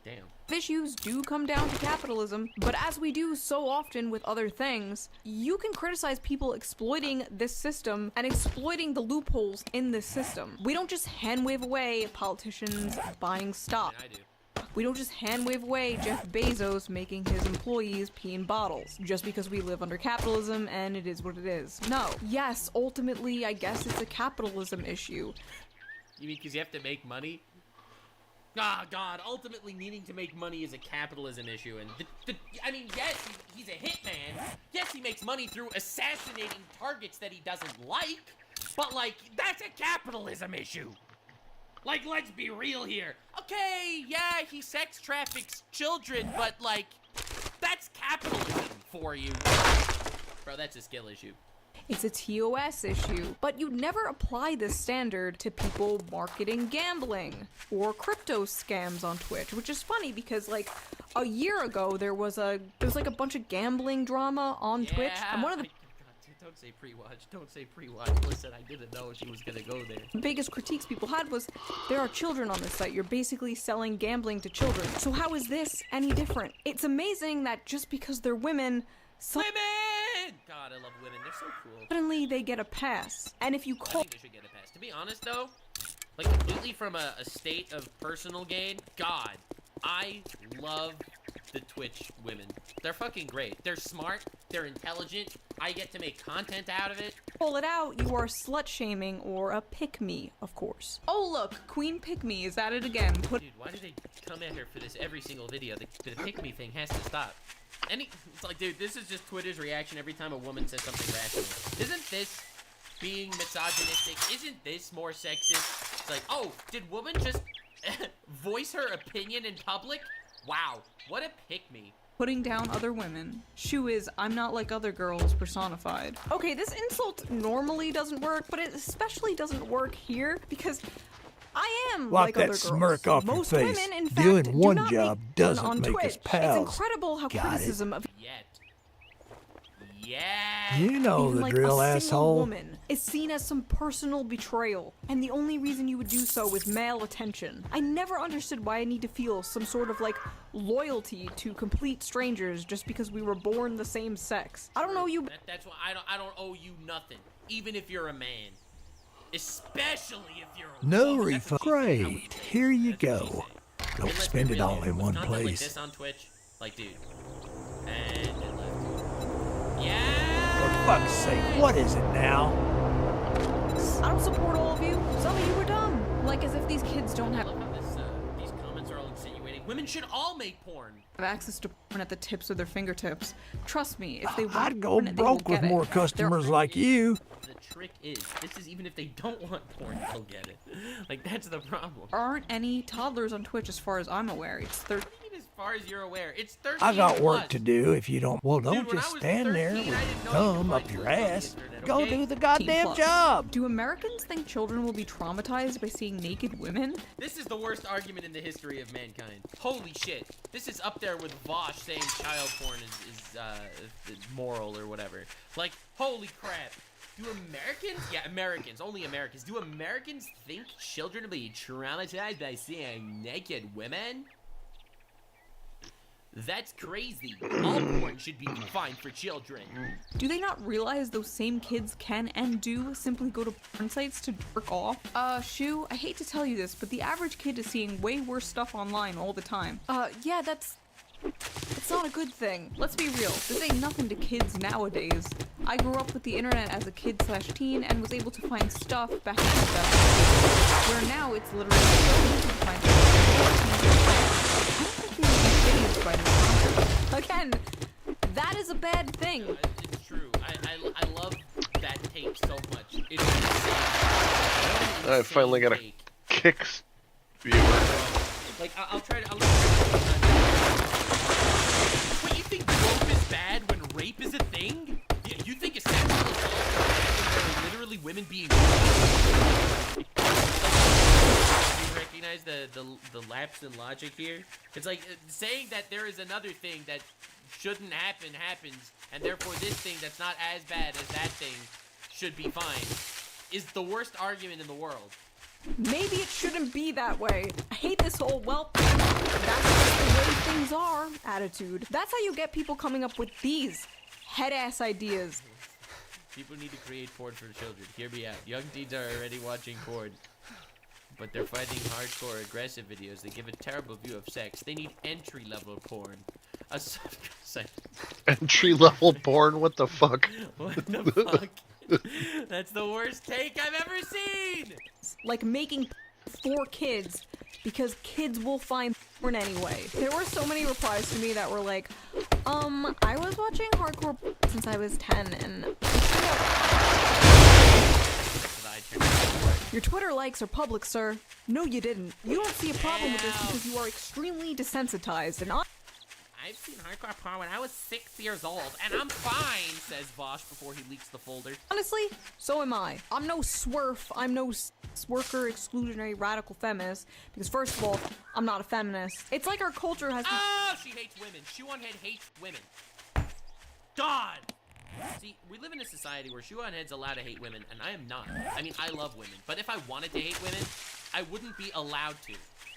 Damn. issues do come down to capitalism, but as we do so often with other things, you can criticize people exploiting this system and exploiting the loopholes in this system. We don't just hand wave away politicians buying stock. I do. We don't just hand wave away Jeff Bezos making his employees pee in bottles just because we live under capitalism and it is what it is. No. Yes, ultimately, I guess it's a capitalism issue. You mean because you have to make money? Ah, God, ultimately needing to make money is a capitalism issue, and I mean, yes, he's a hitman. Yes, he makes money through assassinating targets that he doesn't like, But, like, that's a capitalism issue. Like, let's be real here. Okay, yeah, he sex traffics children, but, like, that's capitalism for you. Bro, that's a skill issue. It's a TOS issue, but you'd never apply this standard to people marketing gambling or crypto scams on Twitch, which is funny because like a year ago there was like a bunch of gambling drama on Twitch, and one of the Don't say pre-watch. Don't say pre-watch. Listen, I didn't know she was gonna go there. biggest critiques people had was there are children on this site. You're basically selling gambling to children. So how is this any different? It's amazing that just because they're women, Women! God, I love women. They're so cool. suddenly they get a pass. And if you I call think they should get a pass. To be honest, though, like completely from a state of personal gain, God, I love the Twitch women. They're fucking great. They're smart. They're intelligent. I get to make content out of it. pull it out, you are slut shaming or a pick me, of course. Oh look, Queen Pick Me is at it again. Dude, why do they come at her for this every single video? The pick me thing has to stop. It's like, dude, this is just Twitter's reaction every time a woman says something rational. Isn't this being misogynistic? Isn't this more sexist? It's like, oh, did woman just voice her opinion in public? Wow, what a pick me. Putting down other women. Shu is I'm not like other girls personified. Okay, this insult normally doesn't work, but it especially doesn't work here because I am Wipe like that other girls. smirk off your Most face. women, in fact, Doing do one not job make doesn't fun on make us Twitch. pals. It's incredible how Got it. criticism of Yeah. You know even the like drill, a single asshole. woman is seen as some personal betrayal, and the only reason you would do so is male attention. I never understood why I need to feel some sort of like loyalty to complete strangers just because we were born the same sex. I don't know you. That's why I don't owe you nothing, even if you're a man. Especially if you're a No woman. That's refund. what she said. Great. Here you That's what she go. said. Don't And let's spend be it real all here. in With one content like place. this on Twitch, like, dude. And it left. Yeah. For fuck's sake, what is it now? I don't support all of you. Some of you are dumb. Like as if these kids don't I have love how these comments are all insinuating women should all make porn. access to porn at the tips of their fingertips. Trust me, if they want I'd go porn, they will broke with get it. more customers like you. The trick is, this is even if they don't want porn, they'll get it. Like, that's the problem. There aren't any toddlers on Twitch as far as I'm aware. It's 13. As far as you're aware, it's 13 I got work plus. to do if you don't. Well, don't when I just was stand there 13, with I your didn't know you thumb could up find your porn on the ass. internet, Go okay? do the goddamn Plus. job. Do Americans think children will be traumatized by seeing naked women? This is the worst argument in the history of mankind. Holy shit. This is up there with Vosh saying child porn is moral or whatever. Like, holy crap. Do Americans? Yeah, Americans. Only Americans. Do Americans think children will be traumatized by seeing naked women? That's crazy. All porn should be fine for children. Do they not realize those same kids can and do simply go to porn sites to jerk off? Shu, I hate to tell you this, but the average kid is seeing way worse stuff online all the time. Yeah, it's not a good thing. Let's be real, this ain't nothing to kids nowadays. I grew up with the internet as a kid/teen and was able to find stuff back in 2000, where now it's literally so easy to find stuff. I don't think we would be phased by this concept. Again, that is a bad thing. It's true. I love that take so much. It's insane. I finally got a Take. Kicks viewer. Like, I'll try to... Wait, you think dope is bad when rape is a thing? Yeah, you think it's sexual assault when there are literally women being... You recognize the lapse in logic here? It's like saying that there is another thing that shouldn't happen happens, and therefore this thing that's not as bad as that thing should be fine, is the worst argument in the world. Maybe it shouldn't be that way. I hate this whole, well, that's just the way things are attitude. That's how you get people coming up with these head-ass ideas. People need to create porn for children. Hear me out. Young teens are already watching porn, but they're finding hardcore, aggressive videos. They give a terrible view of sex. They need entry-level porn. A Entry level porn? What the fuck? What the fuck? That's the worst take I've ever seen! Like making for kids, because kids will find porn anyway. There were so many replies to me that were like, I was watching hardcore since I was 10, and... That's what I Your Twitter likes are public, sir. No, you didn't. You don't see a problem with this because you are extremely desensitized and I've seen hardcore porn when I was 6 years old, and I'm fine, says Vosh before he leaks the folder. honestly, so am I. I'm no swerf. I'm no worker exclusionary radical feminist because first of all, I'm not a feminist. It's like our culture has. Oh, she hates women. Shoe-on-head hates women. God! See, we live in a society where Shoe-on-head's allowed to hate women, and I am not. I mean, I love women, but if I wanted to hate women, I wouldn't be allowed to.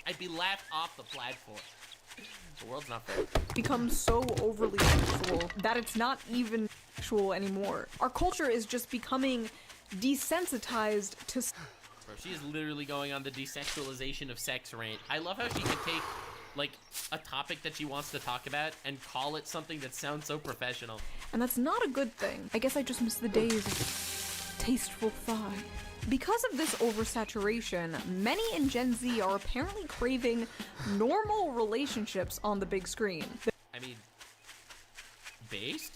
I'd be laughed off the platform. The world's not fair. Become so overly sexual that it's not even sexual anymore. Our culture is just becoming desensitized to. Bro, she is literally going on the desexualization of sex rant. I love how she can take, like, a topic that she wants to talk about and call it something that sounds so professional. And that's not a good thing. I guess I just miss the days of tasteful thigh. Because of this oversaturation, many in Gen Z are apparently craving normal relationships on the big screen. I mean, based?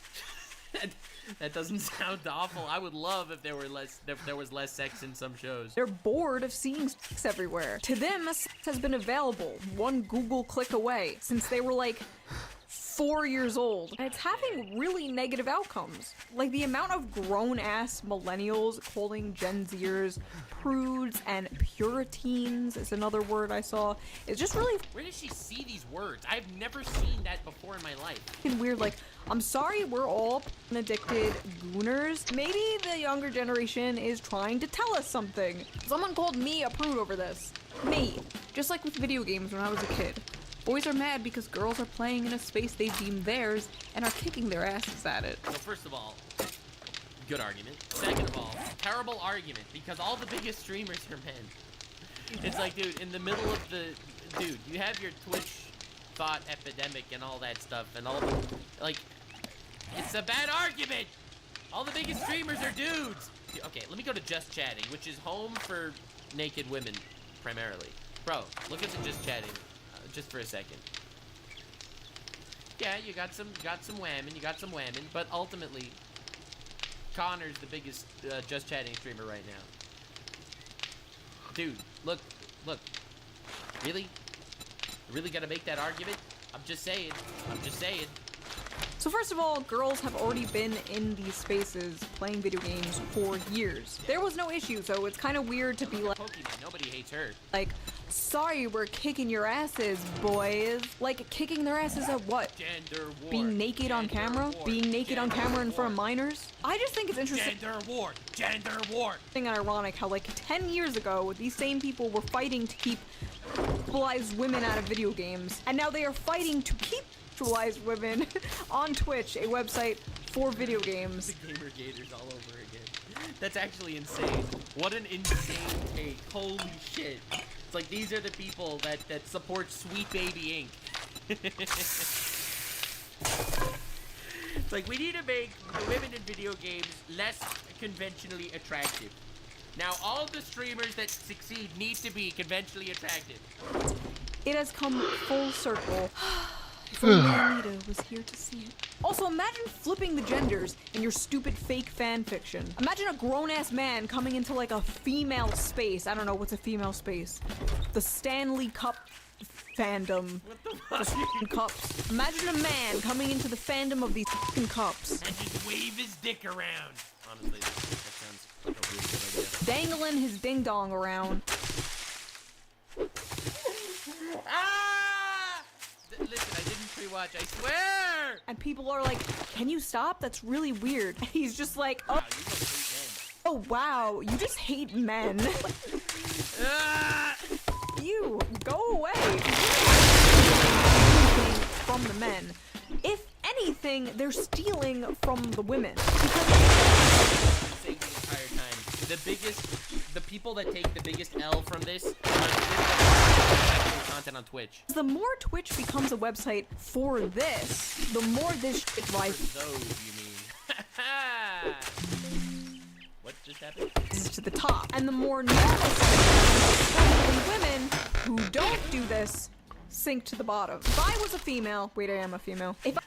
That doesn't sound awful. I would love if there was less sex in some shows. They're bored of seeing sex everywhere. To them, sex has been available one Google click away since they were like 4 years old. And it's having really negative outcomes. Like the amount of grown-ass millennials calling Gen Zers prudes and puritans is another word I saw. It's just really Where does she see these words? I've never seen that before in my life. fucking weird. Like, I'm sorry we're all addicted gooners. Maybe the younger generation is trying to tell us something. Someone called me a prude over this. Me. Just like with video games when I was a kid. Boys are mad because girls are playing in a space they deem theirs and are kicking their asses at it. So first of all, good argument. Second of all, terrible argument because all the biggest streamers are men. It's like, dude, in the middle of the... Dude, you have your Twitch thought epidemic and all that stuff and all the... Like, it's a bad argument! All the biggest streamers are dudes! Okay, let me go to Just Chatting, which is home for naked women, primarily. Bro, look at the Just Chatting. Just for a second. Yeah, you got some whammon, but ultimately, Connor's the biggest Just Chatting streamer right now. Dude, look. Really? You really gotta make that argument? I'm just saying. So first of all, girls have already been in these spaces playing video games for years. There was no issue, so it's kind of weird to be like, Pokemon, nobody hates her. like, sorry, we're kicking your asses, boys. Like, kicking their asses at what? Gender war. Being naked on camera? Being naked on camera in front of minors? I just think it's interesting Gender war. and ironic how, like, 10 years ago, these same people were fighting to keep sexualized women out of video games, and now they are fighting to keep sexualized women on Twitch, a website for video games. The gamer gators all over again. That's actually insane. What an insane take. Holy shit. It's like these are the people that support Sweet Baby Inc. It's like we need to make the women in video games less conventionally attractive. Now all the streamers that succeed need to be conventionally attractive. It has come full circle. If only Anita was here to see it. Also, imagine flipping the genders in your stupid fake fan fiction. Imagine a grown-ass man coming into like a female space. I don't know, what's a female space? The Stanley Cup fandom. What the fuck? The f***ing cups. Imagine a man coming into the fandom of these f***ing cups. And just wave his dick around. Honestly, that sounds like a really good idea. Dangling his ding-dong around. Ah! Listen, I didn't pre-watch, I swear! And people are like, can you stop? That's really weird. And he's just like, oh, Wow, you guys hate oh wow, you just hate men. men. Ah! You go away. From the men. If anything, they're stealing from the women. Saying the entire time, the people that take the biggest L from this are content on Twitch. The more Twitch becomes a website for this, the more this shit rises Those, you mean? What just happened? to the top. And the more normal especially women who don't do this sink to the bottom. If I was a female, wait, I am a female. If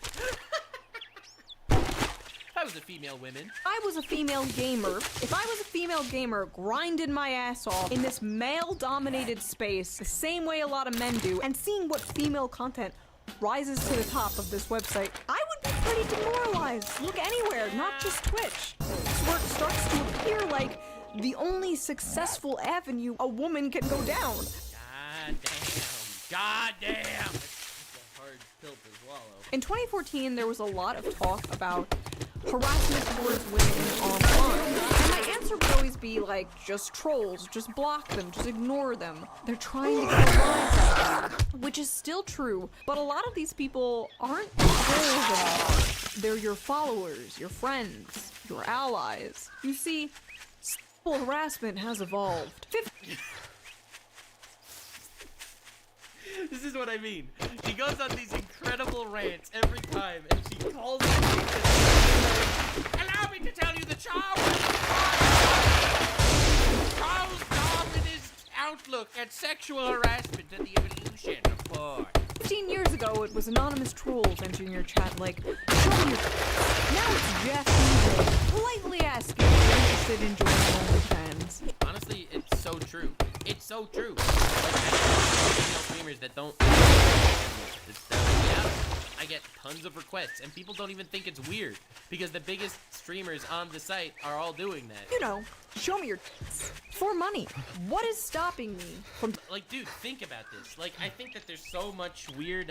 I was a female woman. I was a female gamer. If I was a female gamer grinding my ass off in this male-dominated space, the same way a lot of men do, and seeing what female content rises to the top of this website, I would be pretty demoralized. Look anywhere, not just Twitch. This work starts to appear like the only successful avenue a woman can go down. God damn. God damn. That's a hard pill to swallow. In 2014, there was a lot of talk about harassment towards women online. And my answer would always be like, just trolls, just block them, just ignore them. They're trying to get their lives out of you, which is still true. But a lot of these people aren't trolls anymore. They're your followers, your friends, your allies. You see, sexual harassment has evolved. This is what I mean. She goes on these incredible rants every time, and she calls it. Allow me to tell you the Charles Darwinist outlook at sexual harassment and the evolution of porn. 15 years ago, it was anonymous trolls entering your chat like, show me your... Now it's Jeff Eagle politely asking if you're interested in joining OnlyFans. Honestly, it's so true. It's so true. Like, I know streamers that don't... I get tons of requests, and people don't even think it's weird, because the biggest streamers on the site are all doing that. You know, show me your tits. For money. What is stopping me from... Like, dude, think about this. Like, I think that there's so much weird,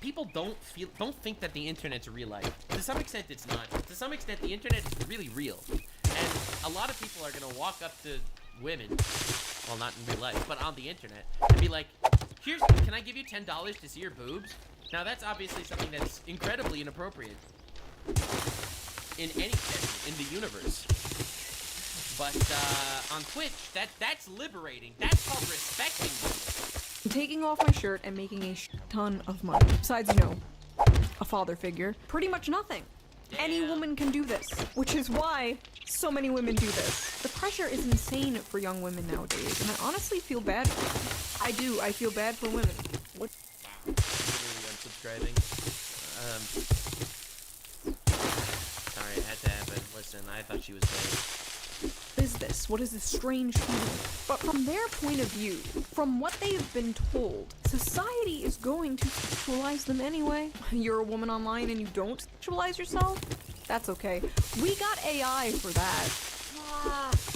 people don't think that the internet's real life. To some extent, it's not. To some extent, the internet is really real. And a lot of people are gonna walk up to women, well, not in real life, but on the internet, and be like, can I give you $10 to see your boobs? Now, that's obviously something that's incredibly inappropriate in any setting in the universe. But, on Twitch, that's liberating. That's called respecting people. I'm taking off my shirt and making a ton of money. Besides, you know, a father figure. Pretty much nothing. Damn. Any woman can do this, which is why so many women do this. The pressure is insane for young women nowadays, and I honestly feel bad for them. I do. I feel bad for women. What? Wow. Literally unsubscribing. Sorry, it had to happen. Listen, I thought she was dead. What is this? What is this strange feeling? But from their point of view, from what they've been told, society is going to sexualize them anyway. You're a woman online and you don't sexualize yourself? That's okay. We got AI for that.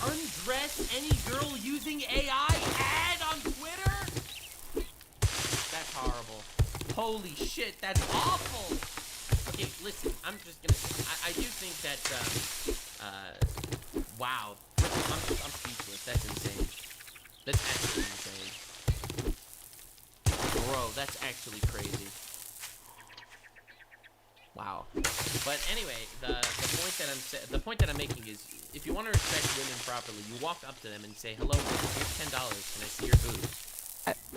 Undress any girl using AI ad on Twitter? That's horrible. Holy shit, that's awful! Okay, listen, I'm just gonna say, I do think that, wow. I'm speechless. That's insane. That's actually insane. Bro, that's actually crazy. Wow. But anyway, the point that I'm making is, if you want to respect women properly, you walk up to them and say, "Hello, here's $10. Can I see your boobs?"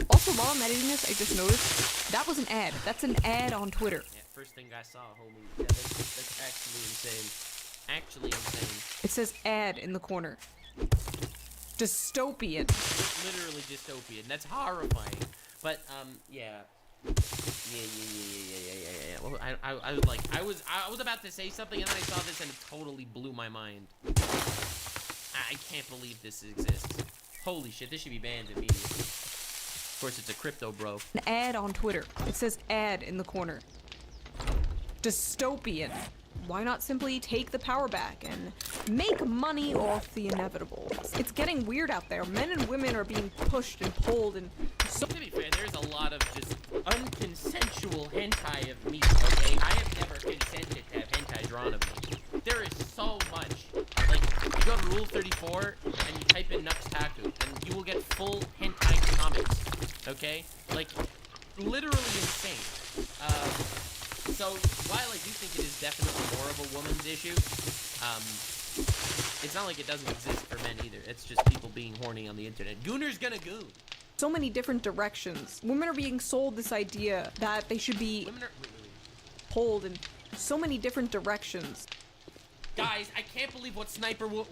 Also, while I'm editing this, I just noticed that was an ad. That's an ad on Twitter. Yeah, first thing I saw, homie. Yeah, that's actually insane. Actually insane. It says ad in the corner. Dystopian. It's literally dystopian. That's horrifying. But yeah. Yeah. Well, I was about to say something, and then I saw this, and it totally blew my mind. I can't believe this exists. Holy shit, this should be banned immediately. Of course, it's a crypto bro. An ad on Twitter. It says ad in the corner. Dystopian. Why not simply take the power back and make money off the inevitable? It's getting weird out there. Men and women are being pushed and pulled, and so... To be fair, there's a lot of just unconsensual hentai of me, okay? I have never consented to have hentai drawn of me. There is so much. Like, you go to Rule 34, and you type in Nuxtaku, and you will get full hentai comics, okay? Like, literally insane. So, while I do think it is definitely more of a woman's issue, it's not like it doesn't exist for men either. It's just people being horny on the internet. Gooner's gonna goon. So many different directions. Women are being sold this idea that they should be pulled in so many different directions. Guys, I can't believe what Sniper Wolf,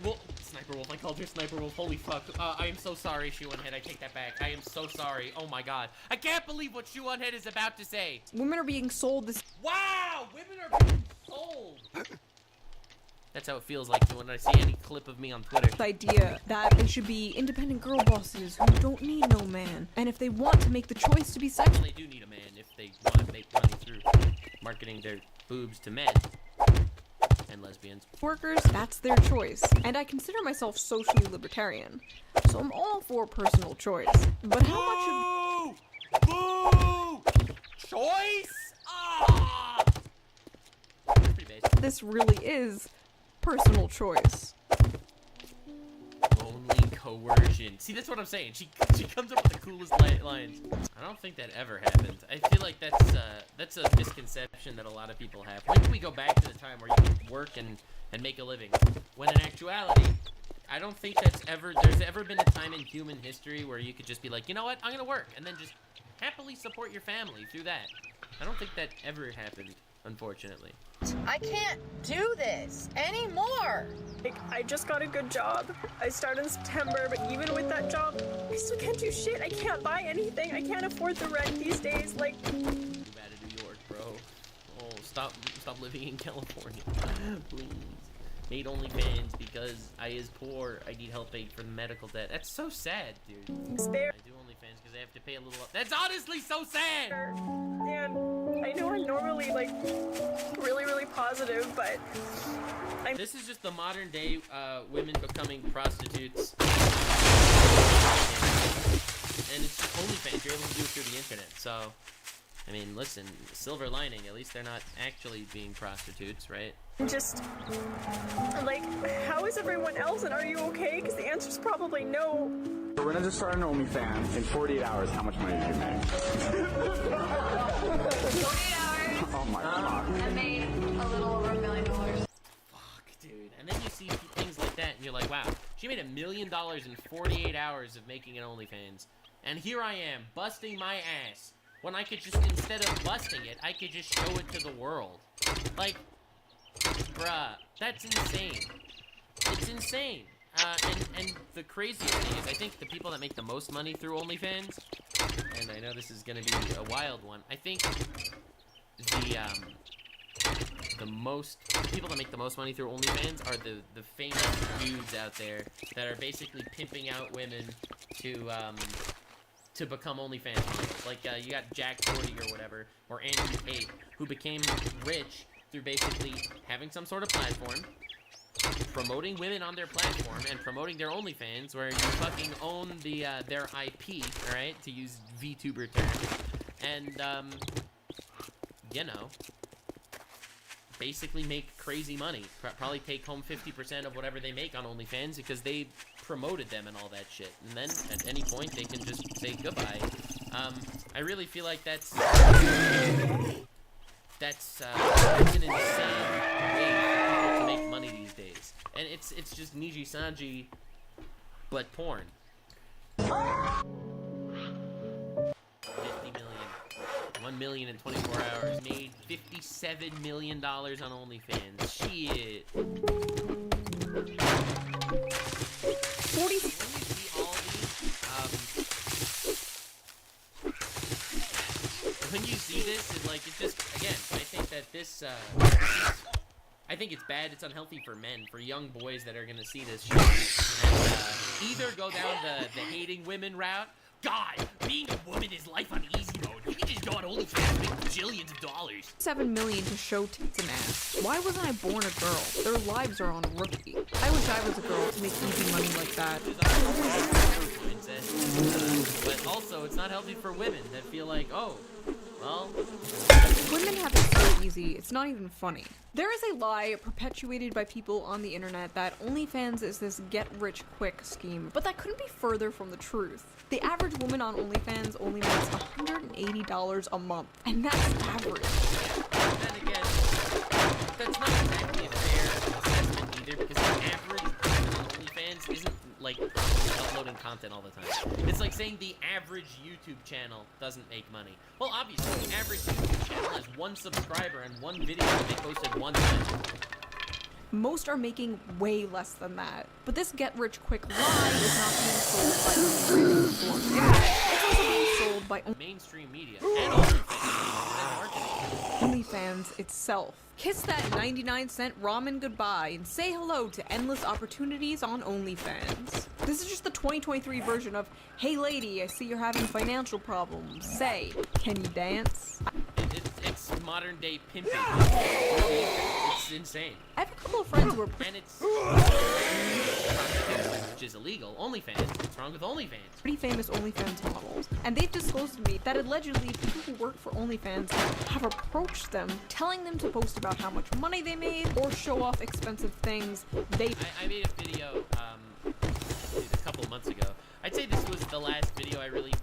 I called her Sniper Wolf, holy fuck. I am so sorry, Shoe-on-Head, I take that back. I am so sorry, oh my god. I can't believe what Shoe-on-Head is about to say. Women are being sold this... Wow, women are being sold. That's how it feels like when I see any clip of me on Twitter. The idea that they should be independent girl bosses who don't need no man, and if they want to make the choice to be sexual, They do need a man if they want to make money through marketing their boobs to men and lesbians. workers, that's their choice. And I consider myself socially libertarian, so I'm all for personal choice. But how much of Boo! Choice? Ah! That's pretty basic. this really is personal choice? Only coercion. See, that's what I'm saying. She comes up with the coolest lines. I don't think that ever happened. I feel like that's a misconception that a lot of people have. When can we go back to the time where you could work and make a living? When in actuality, I don't think there's ever been a time in human history where you could just be like, you know what, I'm gonna work, and then just happily support your family through that. I don't think that ever happened, unfortunately. I can't do this anymore. Like, I just got a good job. I started in September, but even with that job, I still can't do shit. I can't buy anything. I can't afford the rent these days. Like, Move out of New York, bro. Oh, stop living in California, please. Made OnlyFans because I is poor. I need help paying for the medical debt. That's so sad, dude. it's there. I do OnlyFans because I have to pay a little. That's honestly so sad. And I know I'm normally, like, really, really positive, but This is just the modern day women becoming prostitutes. And it's just OnlyFans. You're able to do it through the internet. So, I mean, listen, silver lining. At least they're not actually being prostitutes, right? just, like, how is everyone else, and are you okay? Because the answer's probably no. We're gonna just start an OnlyFans. In 48 hours, how much money did you make? 48 hours. Oh my god. I made a little over $1 million. Fuck, dude. And then you see things like that, and you're like, wow, she made $1 million in 48 hours of making an OnlyFans. And here I am, busting my ass. When I could just, instead of busting it, I could just show it to the world. Like, bruh, that's insane. It's insane. And the craziest thing is, I think the people that make the most money through OnlyFans, and I know this is gonna be a wild one, I think the people that make the most money through OnlyFans are the famous dudes out there that are basically pimping out women to become OnlyFans models. Like, you got Jack Doherty or whatever, or Andrew Tate, who became rich through basically having some sort of platform, promoting women on their platform, and promoting their OnlyFans, where you fucking own their IP, alright, to use VTuber terms, and, you know, basically make crazy money. Probably take home 50% of whatever they make on OnlyFans because they promoted them and all that shit. And then at any point they can just say goodbye. I really feel like that's an insane way to make money these days. And it's just Niji Sanji, but porn. 50 million. 1 million in 24 hours. Made $57 million on OnlyFans. Shit. When you see all these, when you see this, it just, again, I think that I think it's bad, it's unhealthy for men, for young boys that are gonna see this shit, and either go down the hating women route. God, being a woman is life on easy mode. You can just go on OnlyFans and make bajillions of dollars. $7 million to show tits and ass. Why wasn't I born a girl? Their lives are on rookie. I wish I was a girl to make easy money like that. But also, it's not healthy for women that feel like, oh, well, women have it so easy, it's not even funny. There is a lie perpetuated by people on the internet that OnlyFans is this get-rich-quick scheme, but that couldn't be further from the truth. The average woman on OnlyFans only makes $180 a month, and that's average. Then again, that's not exactly a fair assessment either, because the average person on OnlyFans isn't, like, uploading content all the time. It's like saying the average YouTube channel doesn't make money. Well, obviously, the average YouTube channel has one subscriber and one video that they posted one time. Most are making way less than that. But this get-rich-quick lie is not being sold by it's also being sold by mainstream media and OnlyFans and marketing. OnlyFans itself. Kiss that 99-cent ramen goodbye and say hello to endless opportunities on OnlyFans. This is just the 2023 version of, hey lady, I see you're having financial problems. Say, can you dance? It's modern day pimping. It's insane. I have a couple of friends who are And it's which is illegal. OnlyFans. What's wrong with OnlyFans? pretty famous OnlyFans models, and they've disclosed to me that allegedly people who work for OnlyFans have approached them, telling them to post about how much money they made or show off expensive things they. I made a video a couple of months ago. I'd say this was the last video I really.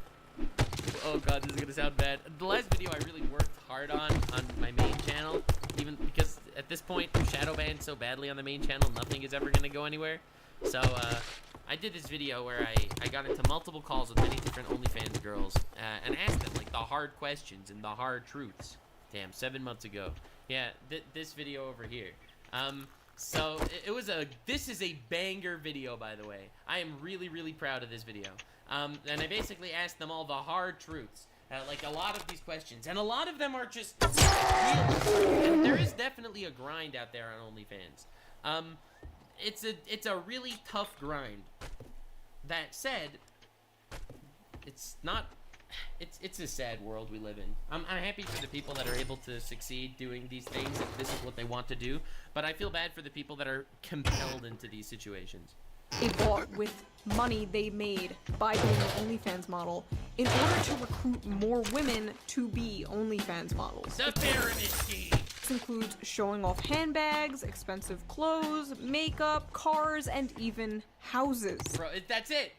Oh god, this is gonna sound bad. The last video I really worked hard on my main channel, even because at this point I'm shadow banned so badly on the main channel, nothing is ever gonna go anywhere. So I did this video where I got into multiple calls with many different OnlyFans girls and asked them like the hard questions and the hard truths. Damn, 7 months ago. Yeah, this video over here. So this is a banger video, by the way. I am really, really proud of this video. And I basically asked them all the hard truths. Like a lot of these questions, and a lot of them are just real. There is definitely a grind out there on OnlyFans. It's a really tough grind. That said, it's a sad world we live in. I'm happy for the people that are able to succeed doing these things if this is what they want to do, but I feel bad for the people that are compelled into these situations. They bought with money they made by being an OnlyFans model in order to recruit more women to be OnlyFans models. The pyramid scheme! This includes showing off handbags, expensive clothes, makeup, cars, and even houses. Bro, that's it.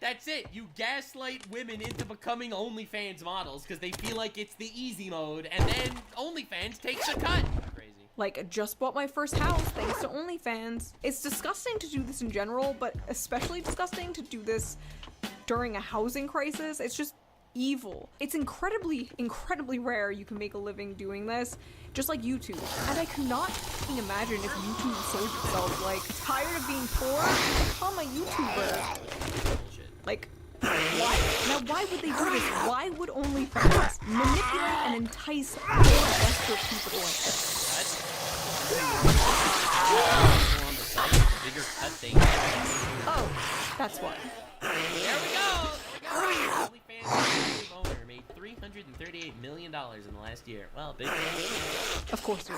You gaslight women into becoming OnlyFans models because they feel like it's the easy mode, and then OnlyFans takes a cut. Crazy. Like, I just bought my first house thanks to OnlyFans. It's disgusting to do this in general, but especially disgusting to do this during a housing crisis. It's just evil. It's incredibly, incredibly rare you can make a living doing this, just like YouTube. And I cannot imagine if YouTube sold itself, like, tired of being poor, become a YouTuber. Like, why? Now, why would they do this? Why would OnlyFans manipulate and entice poor, desperate people like this? Bigger cut thing. Oh, that's why. There we go. OnlyFans owner made $338 million in the last year. Well, big. Of course,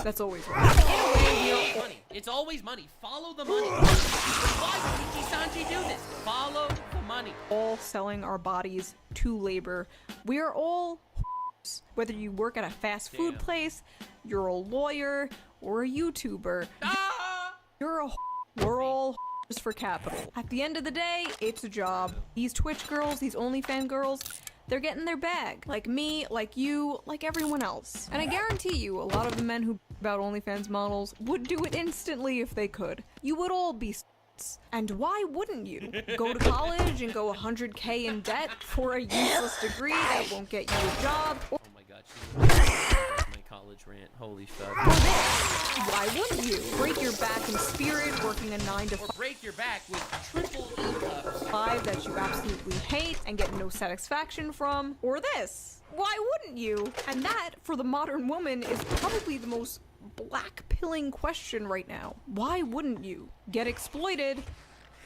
that's always right. Money. It's always money. Follow the money. Why would Ichi Sanji do this? Follow the money. All selling our bodies to labor. We are all whether you work at a fast food place, you're a lawyer, or a YouTuber. You're a we're all just for capital. At the end of the day, it's a job. These Twitch girls, these OnlyFans girls, they're getting their bag. Like me, like you, like everyone else. And I guarantee you, a lot of the men who about OnlyFans models would do it instantly if they could. You would all be and why wouldn't you? Go to college and go 100K in debt for a useless degree that won't get you a job. Oh my god, my college rant. Holy fuck. Why wouldn't you? Break your back in spirit working a 9 to 5. Or break your back with triple E-cups. 5 that you absolutely hate and get no satisfaction from. Or this. Why wouldn't you? And that, for the modern woman, is probably the most black-pilling question right now. Why wouldn't you get exploited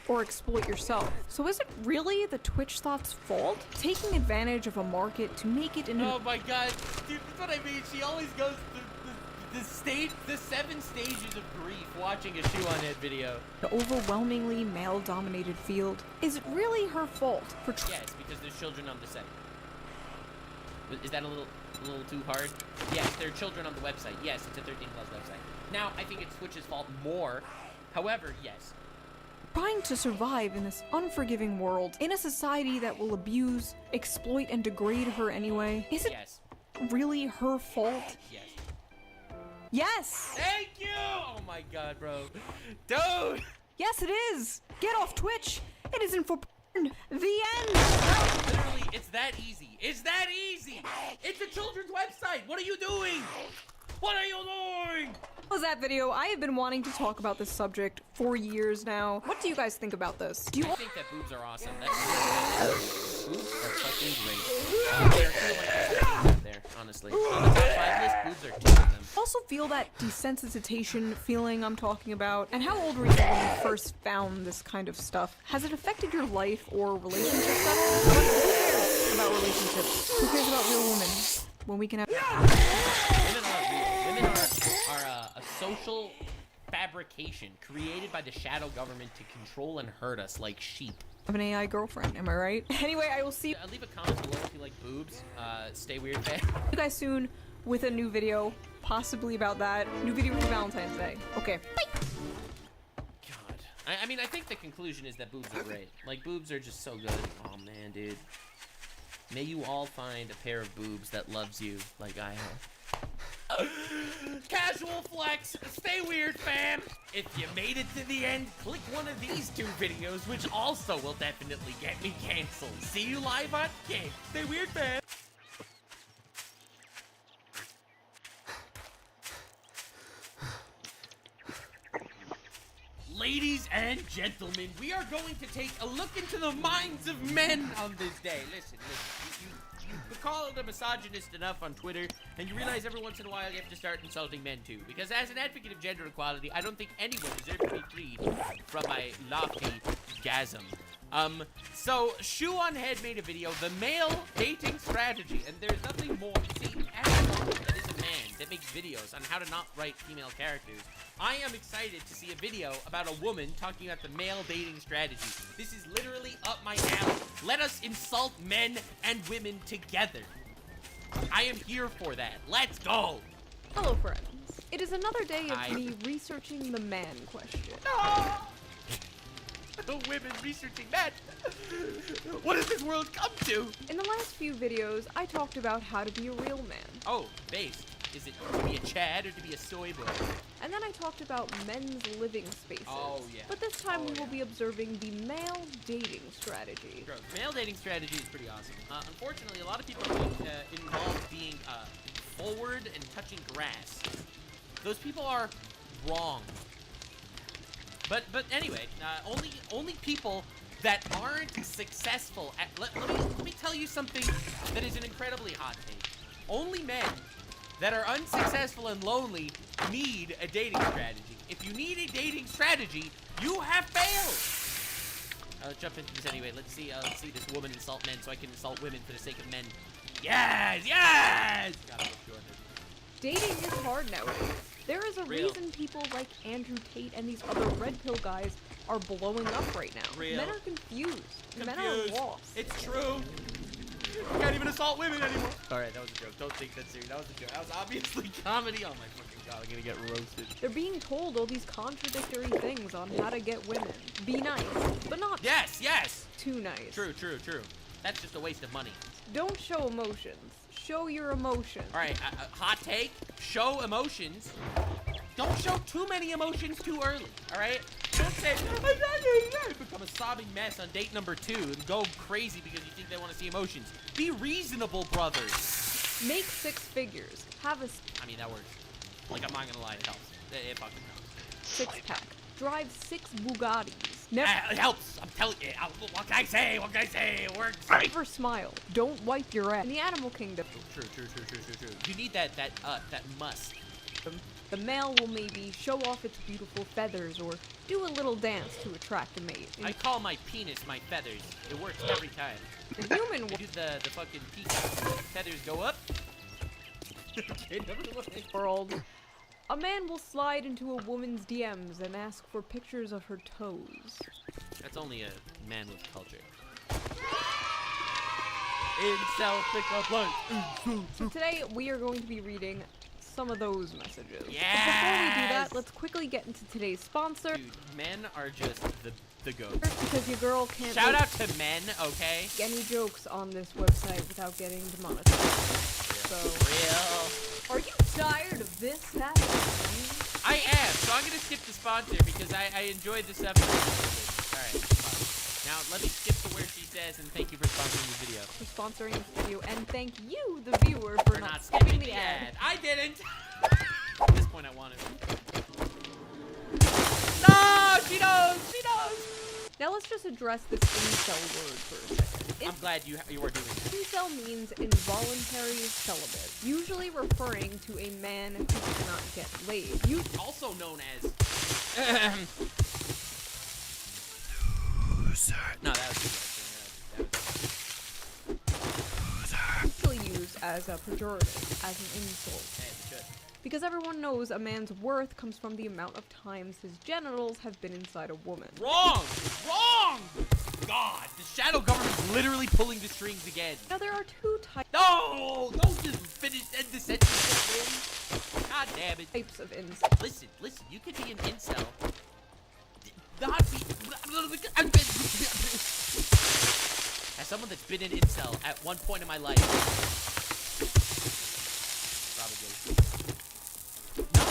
or exploit yourself? So is it really the Twitch Thought's fault? Taking advantage of a market to make it into— Oh my god, dude, that's what I mean. She always goes through the 7 stages of grief watching a Shoe on It video. The overwhelmingly male-dominated field. Is it really her fault for— Yes, because there's children on the site. Is that a little too hard? Yes, there are children on the website. Yes, it's a 13+ website. Now, I think it's Twitch's fault more. However, yes. Trying to survive in this unforgiving world, in a society that will abuse, exploit, and degrade her anyway. Is it really her fault? Yes. Yes! Thank you! Oh my god, bro. Dude! Yes, it is! Get off Twitch! It isn't for the end! Literally, it's that easy. It's that easy! It's a children's website! What are you doing? What are you doing? What was that video? I have been wanting to talk about this subject for years now. What do you guys think about this? Do you I think that boobs are awesome. That's boobs are fucking great. There are 2 of my favorite things out there, honestly. On the top 5 list, boobs are 2 of them. also feel that desensitization feeling I'm talking about? And how old were you when you first found this kind of stuff? Has it affected your life or relationships at all? But who cares about relationships? Who cares about real women when we can have... Women are real. Women are a social fabrication created by the shadow government to control and herd us like sheep. Have an AI girlfriend, am I right? Anyway, I will see Leave a comment below if you like boobs. Stay weird, fan. you guys soon with a new video, possibly about that. New video for Valentine's Day. Okay, bye! God. I mean, I think the conclusion is that boobs are great. Like, boobs are just so good. Oh, man, dude. May you all find a pair of boobs that loves you like I have. Casual flex. Stay weird, fam. If you made it to the end, click one of these 2 videos, which also will definitely get me canceled. See you live on King. Stay weird, fam. Ladies and gentlemen, we are going to take a look into the minds of men on this day. Listen. You call it a misogynist enough on Twitter, and you realize every once in a while you have to start insulting men too. Because as an advocate of gender equality, I don't think anyone deserves to be freed from my lofty gasm. So Shoe on Head made a video, the male dating strategy, and there's nothing more. See, as someone that is a man that makes videos on how to not write female characters, I am excited to see a video about a woman talking about the male dating strategy. This is literally up my alley. Let us insult men and women together. I am here for that. Let's go. Hello, friends. It is another day of me researching the man question. Women researching men. What does this world come to? In the last few videos, I talked about how to be a real man. Oh, based. Is it to be a Chad or to be a soy boy? And then I talked about men's living spaces. Oh, yeah. But this time we will be observing the male dating strategy. Gross. Male dating strategy is pretty awesome. Unfortunately, a lot of people are involved being forward and touching grass. Those people are wrong. But anyway, only people that aren't successful at let me tell you something that is an incredibly hot take. Only men that are unsuccessful and lonely need a dating strategy. If you need a dating strategy, you have failed. Let's jump into this anyway. Let's see this woman insult men so I can insult women for the sake of men. Yes! God, Dating is hard nowadays. There is a reason people like Andrew Tate and these other red pill guys are blowing up right now. Men are confused. Men are lost. It's true. You can't even assault women anymore. Alright, that was a joke. Don't take that serious. That was a joke. That was obviously comedy. Oh my fucking god, I'm gonna get roasted. They're being told all these contradictory things on how to get women. Be nice, but not yes! Too nice. True. That's just a waste of money. Don't show emotions. Show your emotions. Alright, hot take. Show emotions. Don't show too many emotions too early, alright? Don't say, become a sobbing mess on date number 2 and go crazy because you think they want to see emotions. Be reasonable, brothers. Make 6 figures. Have a... I mean, that works. Like, I'm not gonna lie, it helps. It fucking helps. 6-pack. Drive 6 Bugattis. It helps. I'm telling you. What can I say? It works. Never smile. Don't wipe your ass. In the animal kingdom. True. You need that musk. The male will maybe show off its beautiful feathers or do a little dance to attract a mate. I call my penis my feathers. It works every time. The human will do the fucking peacock. Feathers go up. Okay, world. A man will slide into a woman's DMs and ask for pictures of her toes. That's only a man with culture. Incel pickup line. Today we are going to be reading some of those messages. Yes! But before we do that, let's quickly get into today's sponsor. Dude, men are just the goat. Because your girl can't Shout out to men, okay? Any jokes on this website without getting demonetized. So real. Are you tired of this happening? I am, so I'm gonna skip the sponsor because I enjoyed this episode. Alright, now let me skip to where she says, and thank you for sponsoring the video. For sponsoring this video, and thank you, the viewer, for not skipping the ad. I didn't! At this point, I want it. No! She knows! Now let's just address this incel word for a second. I'm glad you are doing that. Incel means involuntary celibate, usually referring to a man who cannot get laid. Also known as... No, that was usually used as a pejorative, as an insult. Hey, we should. Because everyone knows a man's worth comes from the amount of times his genitals have been inside a woman. Wrong! Wrong! God, the shadow government's literally pulling the strings again. Now there are two types. No! Don't just finish end the sentence. God damn it. Types of incel. Listen, you could be an incel. Not be... As someone that's been an incel at one point in my life. Probably. No,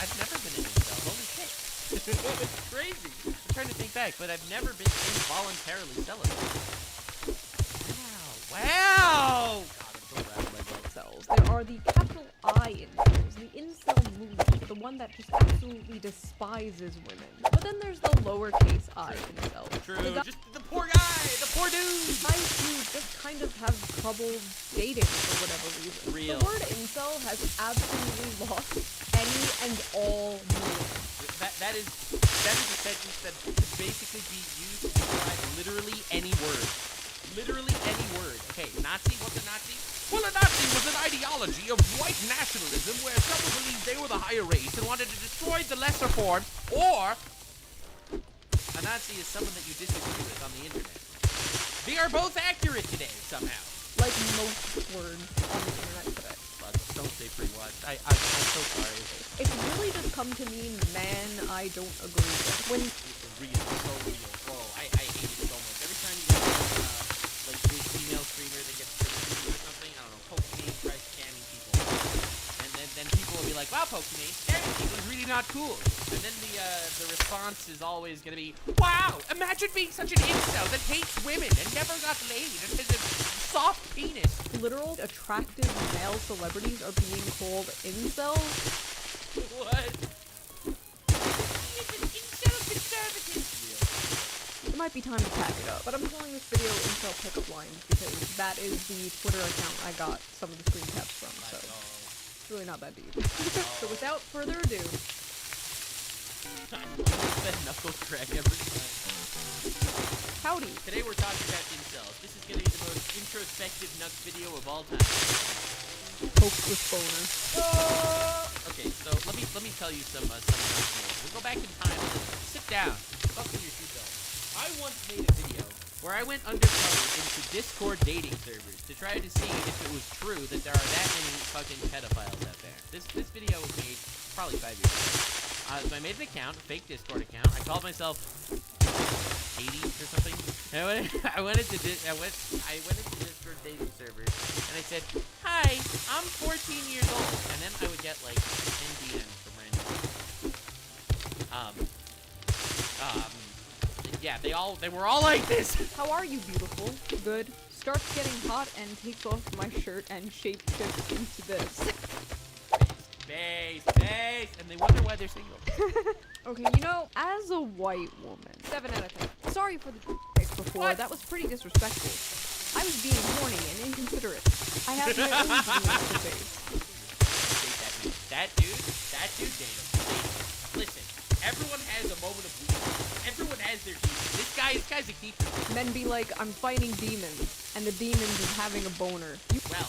I've never been an incel. Holy shit. It's crazy. I'm trying to think back, but I've never been involuntarily celibate. Wow! God, I'm so proud of myself. There are the capital I incels, the incel movement, the one that just absolutely despises women. But then there's the lowercase I incel. True, just the poor guy, the poor dude! Guys who just kind of have trouble dating for whatever reason. Real. The word incel has absolutely lost any and all meaning. That is a sentence that could basically be used to describe literally any word. Literally any word. Okay, Nazi, what's a Nazi? Well, a Nazi was an ideology of white nationalism where some believed they were the higher race and wanted to destroy the lesser form, or a Nazi is someone that you disagree with on the internet. They are both accurate today, somehow. Like most words on the internet today. But don't say pre-watched. I'm so sorry. It's really just come to mean man I don't agree with. When real, so real. Whoa, I hate it so much. Every time you get like this female streamer that gets criticized or something, I don't know, Pokimane tries scamming people. And then people will be like, wow, Pokimane, scamming people is really not cool. And then the response is always gonna be, wow, imagine being such an incel that hates women and never got laid and has a soft penis. Literal attractive male celebrities are being called incels. What? It might be time to pack it up, but I'm calling this video Incel Pickup Lines because that is the Twitter account I got some of the screen caps from, so it's really not that deep. So without further ado... That knuckle crack every time. Howdy. Today we're talking about incels. This is going to be the most introspective Nuck video of all time. Hopeless boner. Okay, so let me tell you some Nuck news. We'll go back in time. Sit down. Buckle your seatbelt. I once made a video where I went undercover into Discord dating servers to try to see if it was true that there are that many fucking pedophiles out there. This video was made probably 5 years ago. So I made an account, a fake Discord account. I called myself Hades or something. And I went into Discord dating servers and I said, "Hi, I'm 14 years old," and then I would get like 10 DMs from random. Yeah, they were all like this. How are you, beautiful? Good. Starts getting hot and takes off my shirt and shape shifts into this. Face, and they wonder why they're single. Okay, you know, as a white woman, 7 out of 10. Sorry for the pics before. What? That was pretty disrespectful. I was being horny and inconsiderate. I have my own demons to face. That dude, date him. Listen, everyone has a moment of weakness. Everyone has their demons. This guy's a keeper. Men be like, I'm fighting demons, and the demons is having a boner. Well,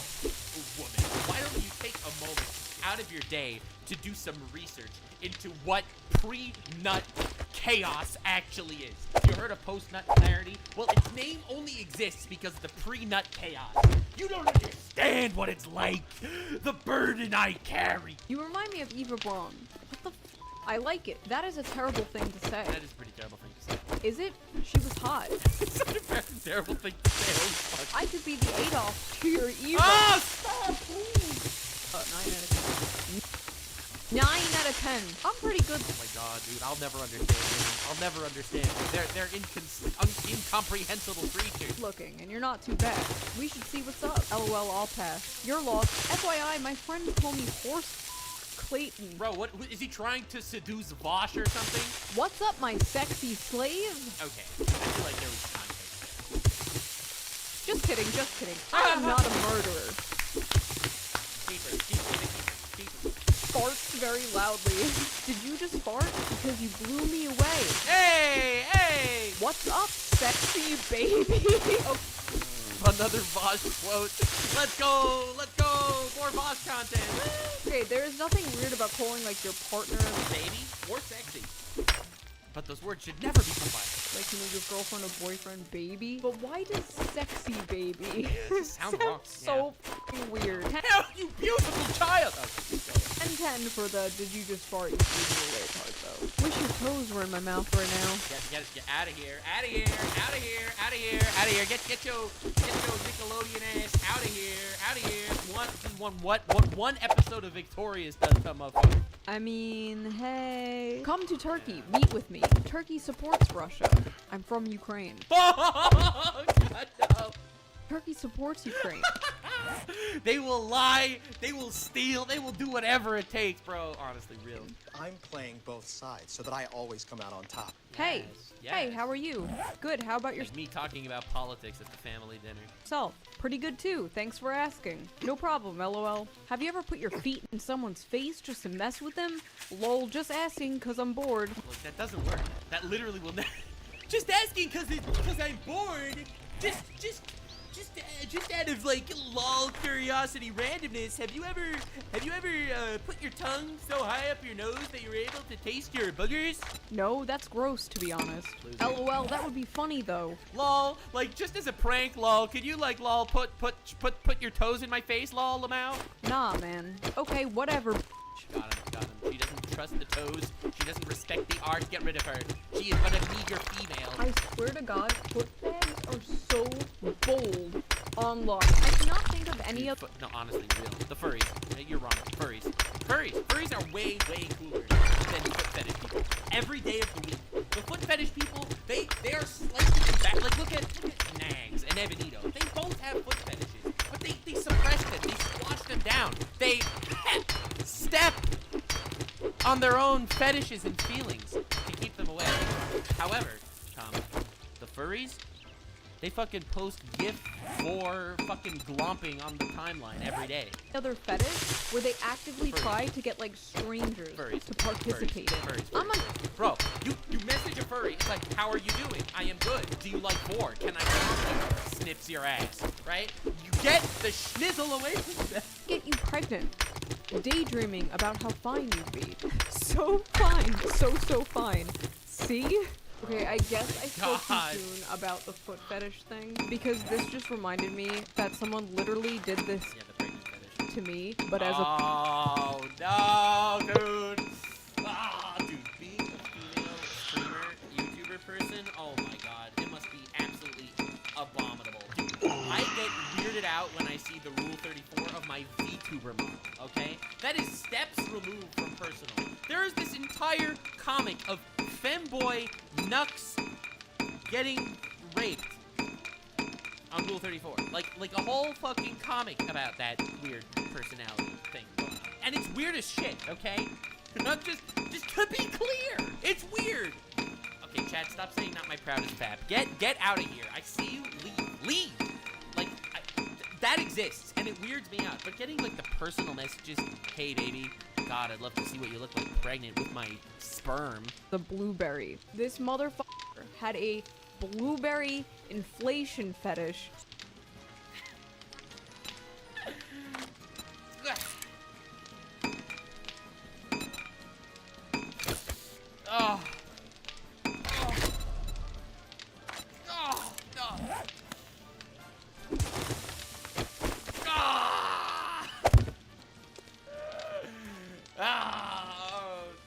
woman, why don't you take a moment out of your day to do some research into what pre-nut chaos actually is? You heard of post-nut clarity? Well, its name only exists because of the pre-nut chaos. You don't understand what it's like. The burden I carry. You remind me of Eva Braun. What the f? I like it. That is a terrible thing to say. That is a pretty terrible thing to say. Is it? She was hot. It's such a very terrible thing to say. Holy fuck. I could be the Adolf to your Eva. Oh, stop, please. 9 out of 10. 9 out of 10. I'm pretty good. Oh my god, dude, I'll never understand women. I'll never understand them. They're incomprehensible creatures. Looking, and you're not too bad. We should see what's up. LOL, I'll pass. You're lost. FYI, my friends call me Horse Clayton. Bro, what is he trying to seduce Vosh or something? What's up, my sexy slave? Okay, I feel like there was context. Just kidding, just kidding. I am not a murderer. Farts very loudly. Did you just fart? Because you blew me away. Hey, hey! What's up, sexy baby? Oh, Another Vosh quote. Let's go, more Vosh content. okay, there is nothing weird about calling like your partner Baby or sexy. But those words should never be combined. like, you know, your girlfriend or boyfriend baby. But why does sexy baby Yeah, it just sounds wrong. so fucking weird? Hell, you beautiful child! And 10 for the did you just fart you blew me away part though. Wish your toes were in my mouth right now. Get out of here, out of here, out of here, out of here, out of here. Get your Nickelodeon ass out of here, out of here. One episode of Victorious does come up with. I mean, hey. Come to Turkey. Meet with me. Turkey supports Russia. I'm from Ukraine. Oh, God, no. Turkey supports Ukraine. They will lie, they will steal, they will do whatever it takes, bro. Honestly, real. I'm playing both sides so that I always come out on top. Hey. Yes. Hey, how are you? Good. How about Like me talking about politics at the family dinner. yourself? Pretty good too. Thanks for asking. No problem, LOL. Have you ever put your feet in someone's face just to mess with them? Lol, just asking cause I'm bored. Look, that doesn't work. That literally will never. Just asking cause I'm bored. Just out of like lol curiosity randomness, have you ever put your tongue so high up your nose that you're able to taste your boogers? No, that's gross to be honest. LOL, that would be funny though. Lol, like just as a prank, lol, could you like lol put your toes in my face, lol, Lamau? Nah, man. Okay, whatever. Got him. She doesn't trust the toes. She doesn't respect the art. Get rid of her. She is but a meager female. I swear to God, foot bags are so bold online. I cannot think of any of. No, honestly, real. The furries. You're wrong. Furries are way cooler than foot fetish people. Every day of the week, the foot fetish people, they are slightly back. Like look at Nags and Ebonito. They both have foot fetishes, but they suppress them. They squash them down. They step on their own fetishes and feelings to keep them away. However, the furries, they fucking post GIF for fucking glomping on the timeline every day. Other fetish where they actively try to get like strangers to participate in. I'm a Bro, you message a furry. It's like, how are you doing? I am good. Do you like boar? Can I snips your ass? Right? You get the schnizzle away from them. get you pregnant. Daydreaming about how fine you'd be. So fine. So fine. See? Okay, I guess I spoke too soon about the foot fetish thing because this just reminded me that someone literally did this to me, but as a Oh no, dude. Dude, being a female streamer, YouTuber person, oh my god, it must be absolutely abominable. Dude, I get weirded out when I see the Rule 34 of my VTuber model, okay? That is steps removed from personal. There is this entire comic of femboy Nux getting raped on Rule 34. Like a whole fucking comic about that weird personality thing going on. And it's weird as shit, okay? Not just to be clear, it's weird. Okay, Chad, stop saying not my proudest fab. Get out of here. I see you. Leave. Like, that exists, and it weirds me out. But getting, like, the personal messages, hey, baby, God, I'd love to see what you look like pregnant with my sperm. the blueberry. This motherfucker had a blueberry inflation fetish. Oh. Oh,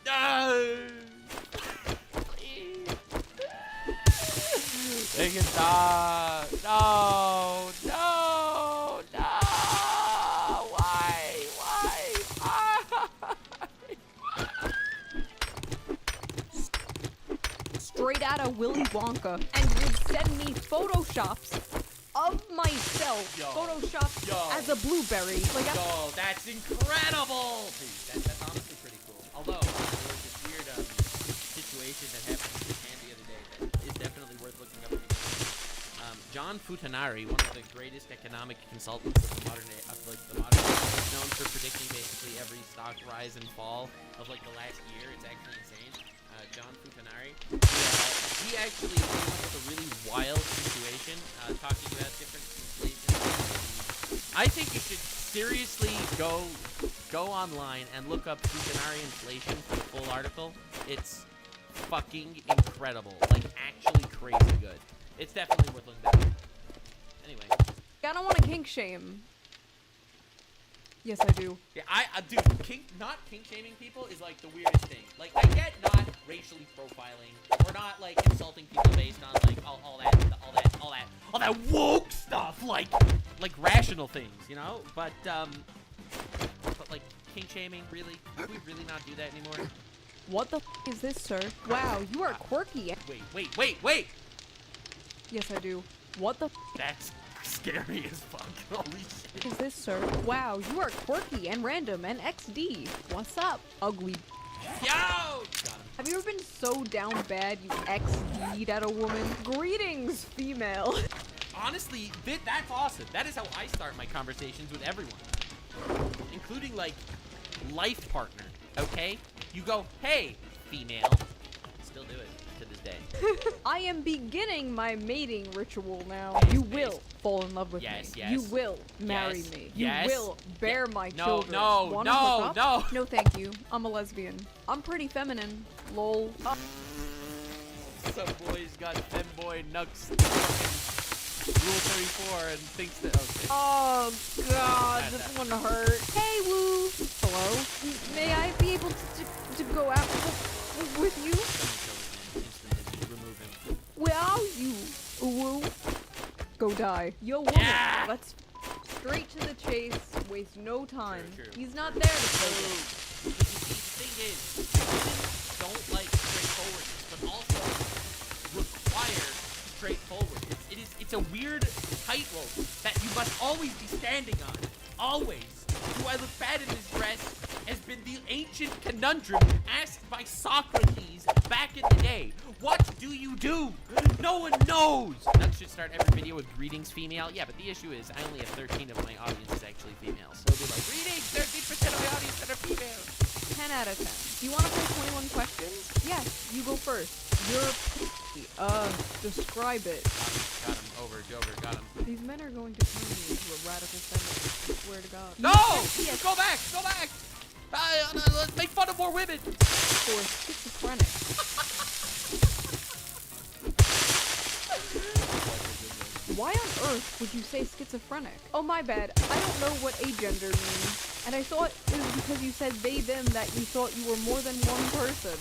no. They can stop. No. Why? Straight out of Willy Wonka and would send me photoshops of myself photoshopped as a blueberry. Like, Yo, that's incredible! Dude, that's honestly pretty cool. Although, there was this weird situation that happened in Japan the other day that is definitely worth looking up. John Futanari, one of the greatest economic consultants of the modern age, is known for predicting basically every stock rise and fall of like the last year. It's actually insane. John Futanari, he actually came up with a really wild situation, talking about different inflation. I think you should seriously go online and look up Futanari inflation for the full article. It's fucking incredible, like actually crazy good. It's definitely worth looking at. Anyway. I don't want to kink shame. Yes, I do. Yeah, dude, not kink shaming people is like the weirdest thing. Like, I get not racially profiling or not like insulting people based on like all that woke stuff, like rational things, you know. But like kink shaming, really? Should we really not do that anymore? What the f is this, sir? Wow, you are quirky. Wait! Yes, I do. What the f That's scary as fuck. Holy shit. is this, sir? Wow, you are quirky and random and XD. What's up, ugly? Yo! Got him. Have you ever been so down bad you XD'd at a woman? Greetings, female. Honestly, that's awesome. That is how I start my conversations with everyone, including like life partner. Okay? You go, hey, female. Still do it to this day. I am beginning my mating ritual now. You will fall in love with me. Yes. You will marry me. Yes. You will bear my No, children. no, Wanna no, hook up? no. No, thank you. I'm a lesbian. I'm pretty feminine. Lol. Some boy's got femboy nugs fucking Rule 34 and thinks that. Okay. Oh god, this one hurt. Hey, woo. Hello. May I be able to go out with you? Remove him. Where are you, woo? Go die. Yo, woman. Yeah! Let's straight to the chase. Waste no time. True. He's not there to play The with. thing is, women don't like straightforwardness, but also require straightforward. It's a weird tightrope that you must always be standing on. Always. Do I look bad in this dress? Has been the ancient conundrum asked by Socrates back in the day. What do you do? No one knows. That should start every video with greetings, female. Yeah, but the issue is I only have 13 of my audience is actually female. So it'll be like, greetings, 13% of my audience that are female. 10 out of 10. Do you want to play 21 questions? Yes, you go first. You're describe it. Got him. Over. Got him. These men are going to turn me into a radical feminist. I swear to God. No! Yes. Go back! Let's make fun of more women. For schizophrenic. Why on earth would you say schizophrenic? Oh, my bad. I don't know what agender means. And I thought it was because you said they, them that you thought you were more than one person.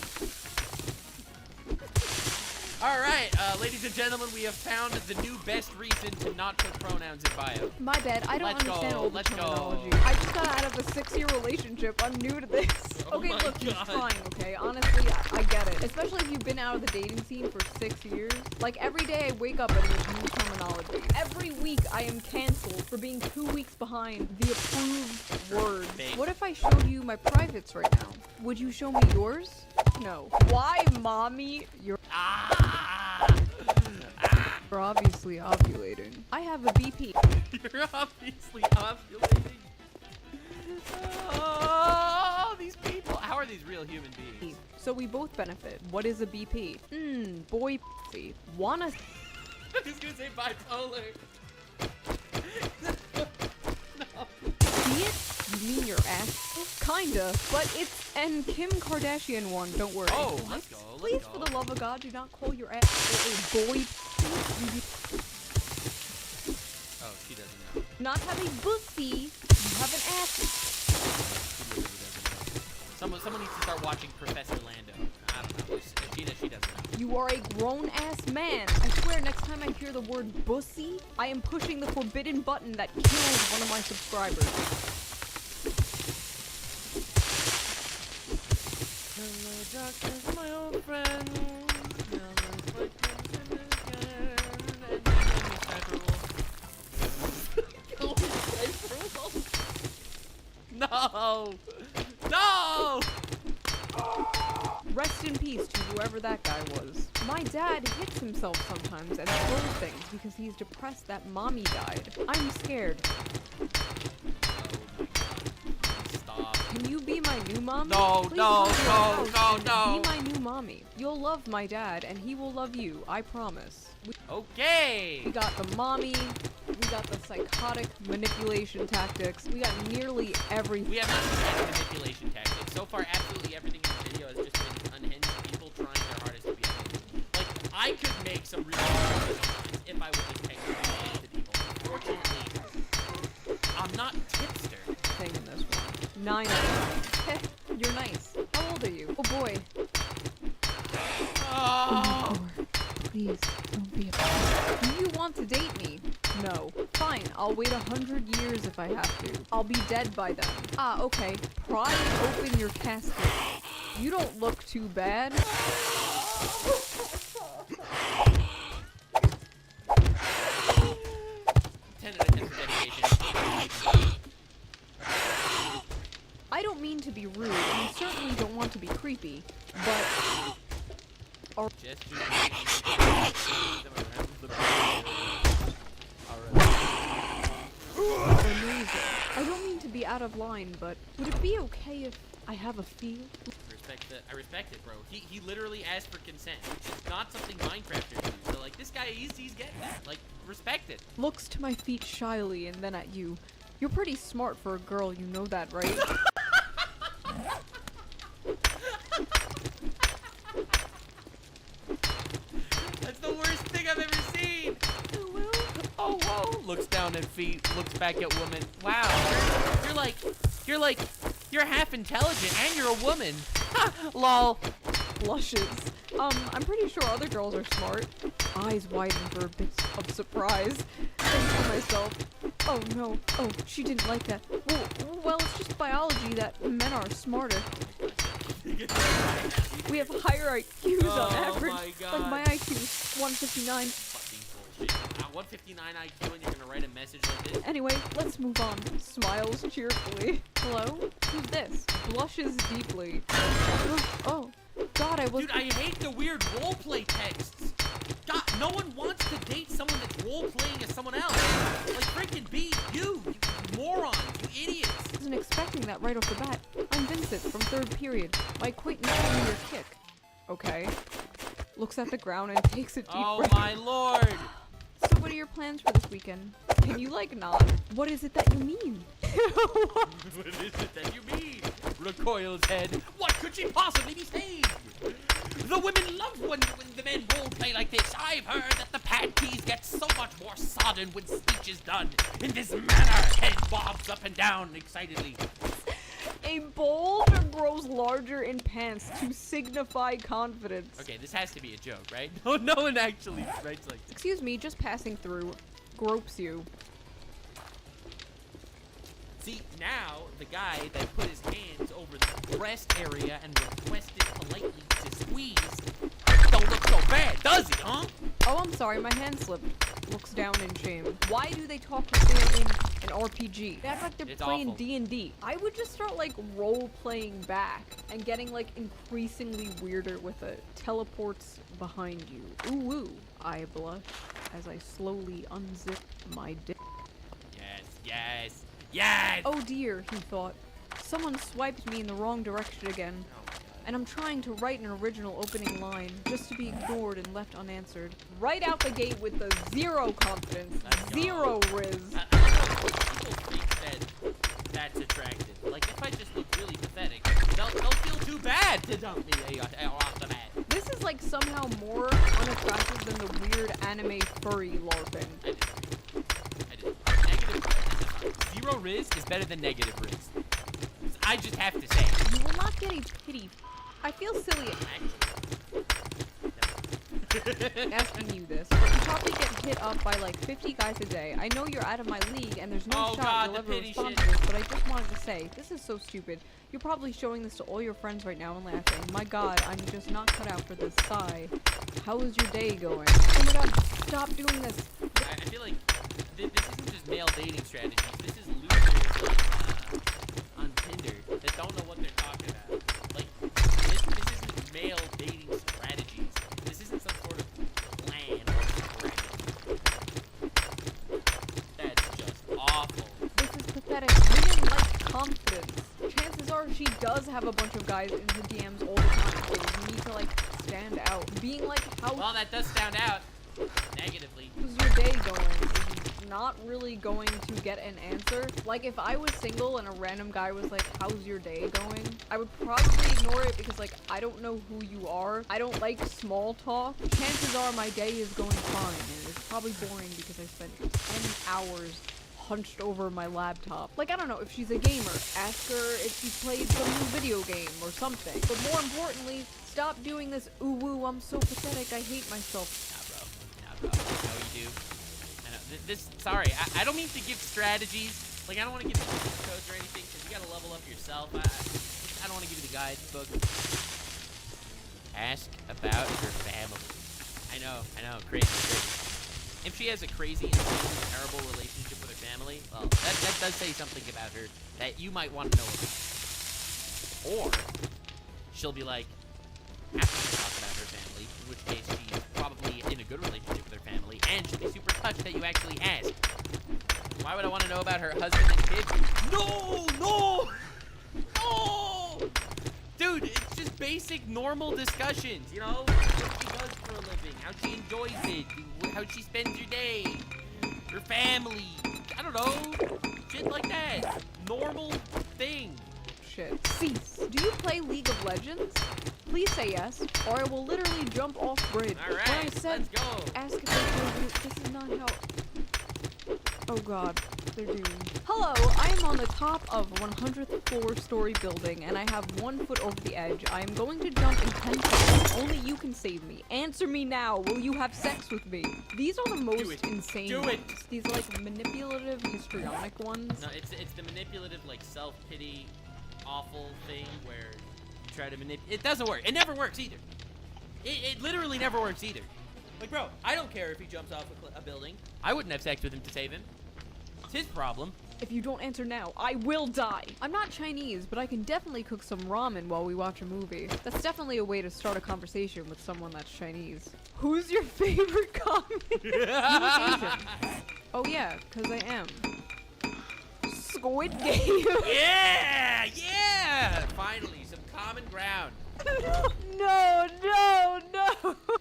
Alright, ladies and gentlemen, we have found the new best reason to not put pronouns in bio. My bad. I don't understand all the Let's go. terminology. I just got out of a 6-year relationship. I'm new to this. Oh Okay, my look, he's God. trying, okay? Honestly, I get it. Especially if you've been out of the dating scene for 6 years. Like, every day I wake up and there's new terminology. Every week I am canceled for being 2 weeks behind the approved words. Babe. What if I showed you my privates right now? Would you show me yours? No. Why, mommy? You're obviously ovulating. I have a BP. You're obviously ovulating. Oh, these people. How are these real human beings? So we both benefit. What is a BP? Boy pussy. Wanna I was gonna say bipolar. No. see it? You mean your ass? Kinda, but it's an Kim Kardashian one, don't worry. Oh, let's go. Please, for the love of God, do not call your ass a boy. Oh, she doesn't know. Not have a pussy. You have an ass. She literally doesn't know. Someone needs to start watching Professor Lando. I don't know. She doesn't know. You are a grown-ass man. I swear, next time I hear the word bussy, I am pushing the forbidden button that kills one of my subscribers. Hello, darkness, my old friend. No! No! Rest in peace to whoever that guy was. My dad hits himself sometimes and throws things because he's depressed that mommy died. I'm scared. Stop. Can you be my new mommy? No, Please no, come to no, our house no, and no. Be my new mommy. You'll love my dad and he will love you, I promise. Okay. We got the mommy, we got the psychotic manipulation tactics, we got nearly everything. We have not seen any manipulation tactics. So far, absolutely everything in the video has just been unhinged people trying their hardest to be unhinged. Like, I could make some really good decisions if I would just take to people. Fortunately, I'm not tipster. Thing in this one. 9 out of 10. You're nice. How old are you? Oh boy. Oh. Please, don't be a bitch. Do you want to date me? No. Fine, I'll wait 100 years if I have to. I'll be dead by then. Ah, okay. Pry open your casket. You don't look too bad. 10 out of 10 for dedication. I don't mean to be rude, and you certainly don't want to be creepy, but... Just Amazing. I don't mean to be out of line, but would it be okay if I have a feel? I respect it, bro. He literally asked for consent, which is not something Minecrafters do. So like this guy, he's getting that. Like, respect it. Looks to my feet shyly and then at you. You're pretty smart for a girl, you know that, right? That's the worst thing I've ever seen. Oh, whoa. Looks down at feet, looks back at woman. Wow. You're half intelligent and you're a woman. Lol. Blushes. I'm pretty sure other girls are smart. Eyes widen for a bit of surprise. Think to myself, oh no, oh, she didn't like that. Well, it's just biology that men are smarter. We have higher IQs on average. My God. Like my IQ is 159. Fucking bullshit. 159 IQ and you're gonna write a message like this? Anyway, let's move on. Smiles cheerfully. Hello? Who's this? Blushes deeply. Oh, God, I was- Dude, I hate the weird roleplay texts. God, no one wants to date someone that's role-playing as someone else. Like, freaking be you morons, you idiots. I wasn't expecting that right off the bat. I'm Vincent from 3rd period. My acquaintance told me your kick. Okay. Looks at the ground and takes a deep breath. Oh my lord. So what are your plans for this weekend? Can you like nod? What is it that you mean? What is it that you mean? Recoils head. What could she possibly be saying? The women love when the men roleplay like this. I've heard that the panties get so much more sodden when speech is done in this manner. Head bobs up and down excitedly. A boulder grows larger in pants to signify confidence. Okay, this has to be a joke, right? No one actually writes like this. Excuse me, just passing through. Gropes you. See, now the guy that put his hands over the breast area and requested politely to squeeze don't look so bad, does he, huh? Oh, I'm sorry, my hand slipped. Looks down in shame. Why do they talk like they're in an RPG? They act like they're It's playing awful. D&D. I would just start like role-playing back and getting like increasingly weirder with it. Teleports behind you. Ooh, woo. I blush as I slowly unzip my dick. Yes, yes, yes! Oh dear, he thought. Someone swiped me in the wrong direction again. And I'm trying to write an original opening line, just to be ignored and left unanswered. Right out the gate with the zero confidence, zero riz. I don't know if people think that that's attractive. Like, if I just look really pathetic, they'll feel too bad to dump me off the bat. This is like somehow more unattractive than the weird anime furry LARPing. I disagree. Negative zero riz is better than negative riz. I just have to say. You will not get a pity. I feel silly asking you this, but you probably get hit up by like 50 guys a day. I know you're out of my league and there's no Oh shot God, you'll the ever pity respond shit. to this, but I just wanted to say, this is so stupid. You're probably showing this to all your friends right now and laughing. My God, I'm just not cut out for this. Sigh. How is your day going? Oh my God, stop doing this. I feel like this isn't just male dating strategies. This is losers on Tinder that don't know what they're talking about. Like, this isn't male she does have a bunch of guys in her DMs all the time, so you need to, like, stand out. Being like, how... Well, that does stand out negatively. How's your day going? Is not really going to get an answer. Like, if I was single and a random guy was like, how's your day going? I would probably ignore it because, like, I don't know who you are. I don't like small talk. Chances are my day is going fine, and it's probably boring because I spent 10 hours hunched over my laptop. Like, I don't know, if she's a gamer, ask her if she played some new video game or something. But more importantly, stop doing this, ooh woo, I'm so pathetic, I hate myself. Nah, bro. I know you do. I know. Sorry, I don't mean to give strategies. Like, I don't want to give you codes or anything, because you gotta level up yourself. I don't want to give you the guidebook. Ask about her family. I know, crazy. If she has a crazy, insane, terrible relationship with her family, well, that does say something about her that you might want to know about. Or, she'll be like, happy to talk about her family, in which case she's probably in a good relationship with her family, and she'll be super touched that you actually asked. Why would I want to know about her husband and kids? No! Dude, it's just basic, normal discussions, you know? What she does for a living, how she enjoys it, how she spends her day, her family, I don't know, shit like that. Normal thing. Shit. Cease. Do you play League of Legends? Please say yes, or I will literally jump off bridge. Alright, when I said, let's go. ask if they do it, this is not how... Oh god, they're doomed. Hello, I am on the top of 100th floor story building, and I have 1 foot over the edge. I am going to jump in 10 seconds. Only you can save me. Answer me now. Will you have sex with me? These are the most insane ones. These, like, manipulative, histrionic ones. No, it's the manipulative, like, self-pity, awful thing where you try to manipulate. It doesn't work. It never works either. It literally never works either. Like, bro, I don't care if he jumps off a building. I wouldn't have sex with him to save him. It's his problem. If you don't answer now, I will die. I'm not Chinese, but I can definitely cook some ramen while we watch a movie. That's definitely a way to start a conversation with someone that's Chinese. Who's your favorite communist? You look Asian. Oh yeah, because I am. Squid Game. Yeah! Finally, some common ground. No.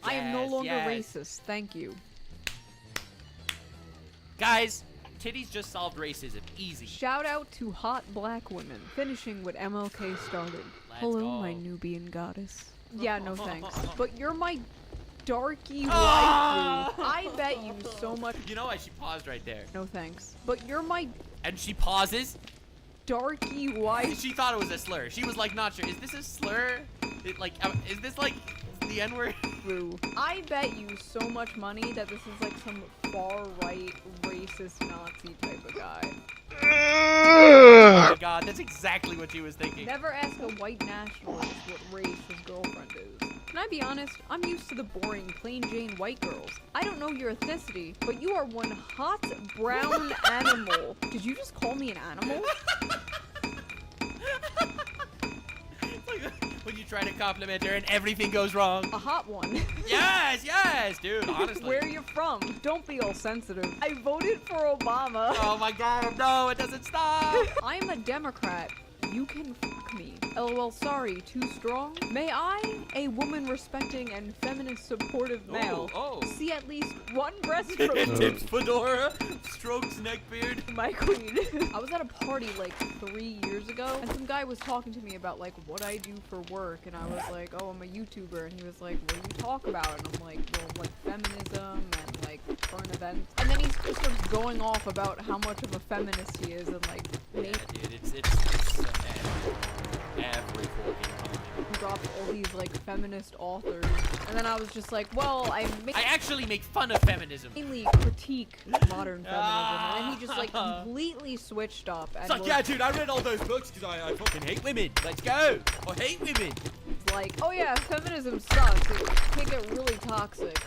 I am no longer racist, thank you. Guys, titties just solved racism. Easy. Shout out to hot black women, finishing what MLK started. Let's Hello, go. my Nubian goddess. Yeah, no thanks. But you're my darky waifu. I bet you so much. You know why she paused right there? No thanks. But you're my And she pauses. darky waifu. She thought it was a slur. She was like, not sure. Is this a slur? Is this like the N-word? I bet you so much money that this is like some far-right racist Nazi type of guy. Oh my god, that's exactly what she was thinking. Never ask a white nationalist what race his girlfriend is. Can I be honest? I'm used to the boring, plain Jane white girls. I don't know your ethnicity, but you are one hot brown animal. Did you just call me an animal? When you try to compliment her and everything goes wrong. A hot one. Yes, dude, honestly. Where are you from? Don't be all sensitive. I voted for Obama. Oh my god, no, it doesn't stop. I'm a Democrat. You can fuck me. LOL, sorry, too strong? May I, a woman respecting and feminist supportive male, see at least one breast from Tips fedora, strokes neckbeard. my queen. I was at a party like 3 years ago, and some guy was talking to me about like what I do for work, and I was like, oh, I'm a YouTuber, and he was like, what do you talk about? And I'm like, well, like feminism and like current events. And then he just starts going off about how much of a feminist he is, and like Yeah, dude, it's every fucking comment. dropped all these like feminist authors, and then I was just like, well, I actually make fun of feminism. Mainly critique modern feminism, and then he just like completely switched up. And It's like, yeah, dude, I read all those books because I fucking hate women. Let's go. I hate women. It's like, oh yeah, feminism sucks. It can get really toxic.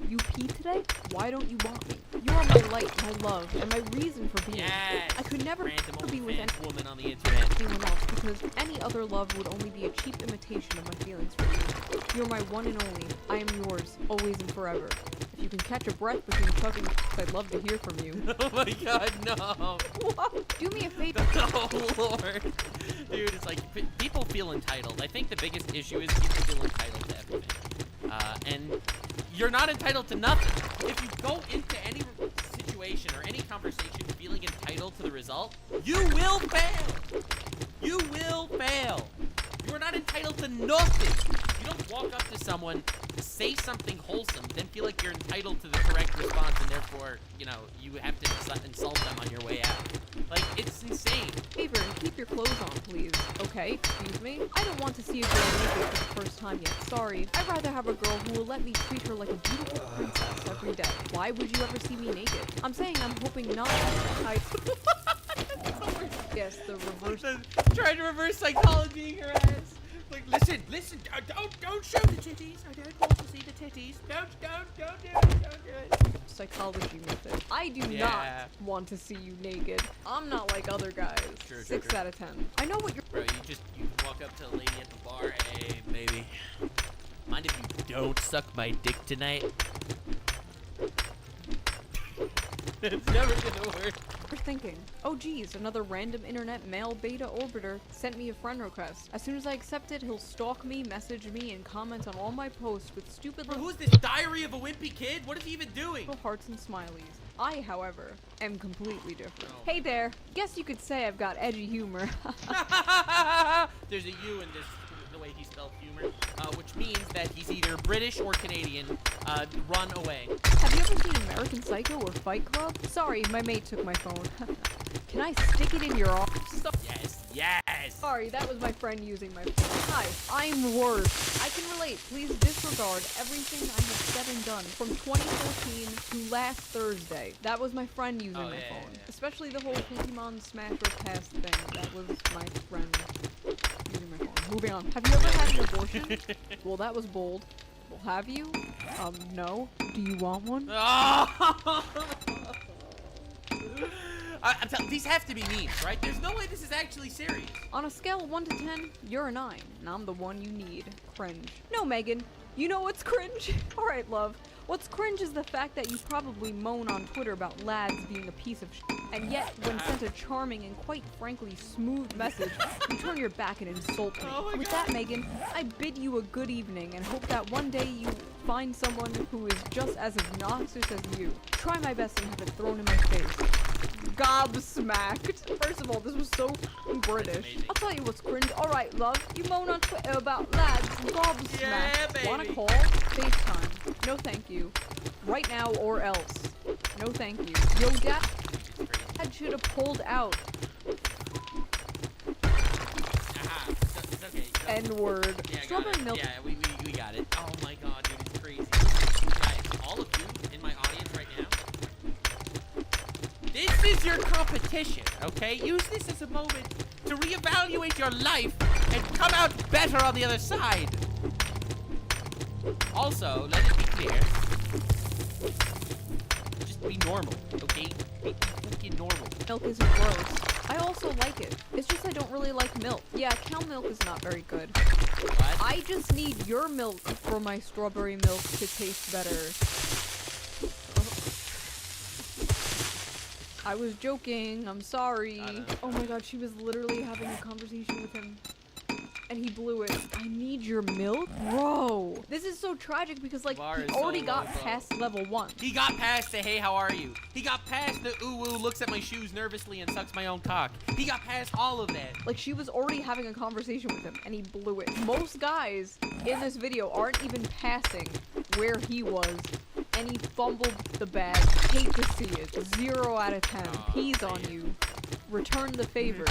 You pee today? Why don't you want me? You are my light, my love, and my reason for being. Yes. I could never be with woman on the internet. anyone else because any other love would only be a cheap imitation of my feelings for you. You're my one and only. I am yours, always and forever. If you can catch a breath between chugging, I'd love to hear from you. Oh my god, no. What? Do me a favor. Oh lord. Dude, it's like, people feel entitled. I think the biggest issue is people feel entitled to everything. And you're not entitled to nothing. If you go into any situation or any conversation feeling entitled to the result, you will fail. You will fail. You are not entitled to nothing. You don't walk up to someone, say something wholesome, then feel like you're entitled to the correct response, and therefore, you know, you have to insult them on your way out. Like, it's insane. Favor, keep your clothes on, please. Okay, excuse me? I don't want to see a girl naked for the first time yet. Sorry. I'd rather have a girl who will let me treat her like a beautiful princess every day. Why would you ever see me naked? I'm saying I'm hoping not. Yes, the reverse. Trying to reverse psychology her ass. Like, listen, don't show the titties. I don't want to see the titties. Don't do it. Psychology method. I do not want to see you naked. I'm not like other guys. Sure, 6 out of 10. I know what you're. Bro, you walk up to a lady at the bar. Hey, baby, mind if you don't suck my dick tonight? It's never gonna work. You're thinking, oh geez, another random internet male beta orbiter sent me a friend request. As soon as I accept it, he'll stalk me, message me, and comment on all my posts with stupid Bro, little who's this Diary of a Wimpy Kid? What is he even doing? hearts and smileys. I, however, am completely different. Hey there, guess you could say I've got edgy humor. There's a U in this, the way he spelled humor, which means that he's either British or Canadian. Run away. Have you ever seen American Psycho or Fight Club? Sorry, my mate took my phone. Can I stick it in your arm? Yes. Sorry, that was my friend using my phone. Hi, I'm worse. I can relate. Please disregard everything I have said and done from 2014 to last Thursday. That was my friend using my phone. Especially the whole Pokemon Smash or Pass thing. That was my friend using my phone. Moving on. Have you ever had an abortion? Well, that was bold. Well, have you? No. Do you want one? I'm telling these have to be memes, right? There's no way this is actually serious. On a scale of 1 to 10, you're a 9, and I'm the one you need. Cringe. No, Megan. You know what's cringe? Alright, love. What's cringe is the fact that you probably moan on Twitter about lads being a piece of shit, and yet, when sent a charming and quite frankly smooth message, you turn your back and insult me. With that, Megan, I bid you a good evening and hope that one day you find someone who is just as obnoxious as you. Try my best and have it thrown in my face. Gobsmacked. First of all, this was so British. I'll tell you what's cringe. Alright, love. You moan on Twitter about lads. Gobsmacked. Yeah, baby. Wanna call? FaceTime. No thank you. Right now or else. No thank you. Yo, dad should have pulled out. Okay. N-word. Yeah, Strawberry milk. Yeah, we got it. Oh my god, dude, it's crazy. Guys, all of you in my audience right now, this is your competition, okay? Use this as a moment to reevaluate your life and come out better on the other side. Also, let it be clear, just be normal, okay? Be fucking normal. Milk isn't gross. I also like it. It's just I don't really like milk. Yeah, cow milk is not very good. What? I just need your milk for my strawberry milk to taste better. I was joking. I'm sorry. Oh my god, she was literally having a conversation with him. And he blew it. I need your milk? Bro. This is so tragic because, like, Bar he is already so got low, bro. past level 1. He got past the hey, how are you? He got past the ooh woo, looks at my shoes nervously and sucks my own cock. He got past all of that. Like, she was already having a conversation with him, and he blew it. Most guys in this video aren't even passing where he was, and he fumbled the bag. Hate to see it. 0 out of 10. Peas on you. Return the favor.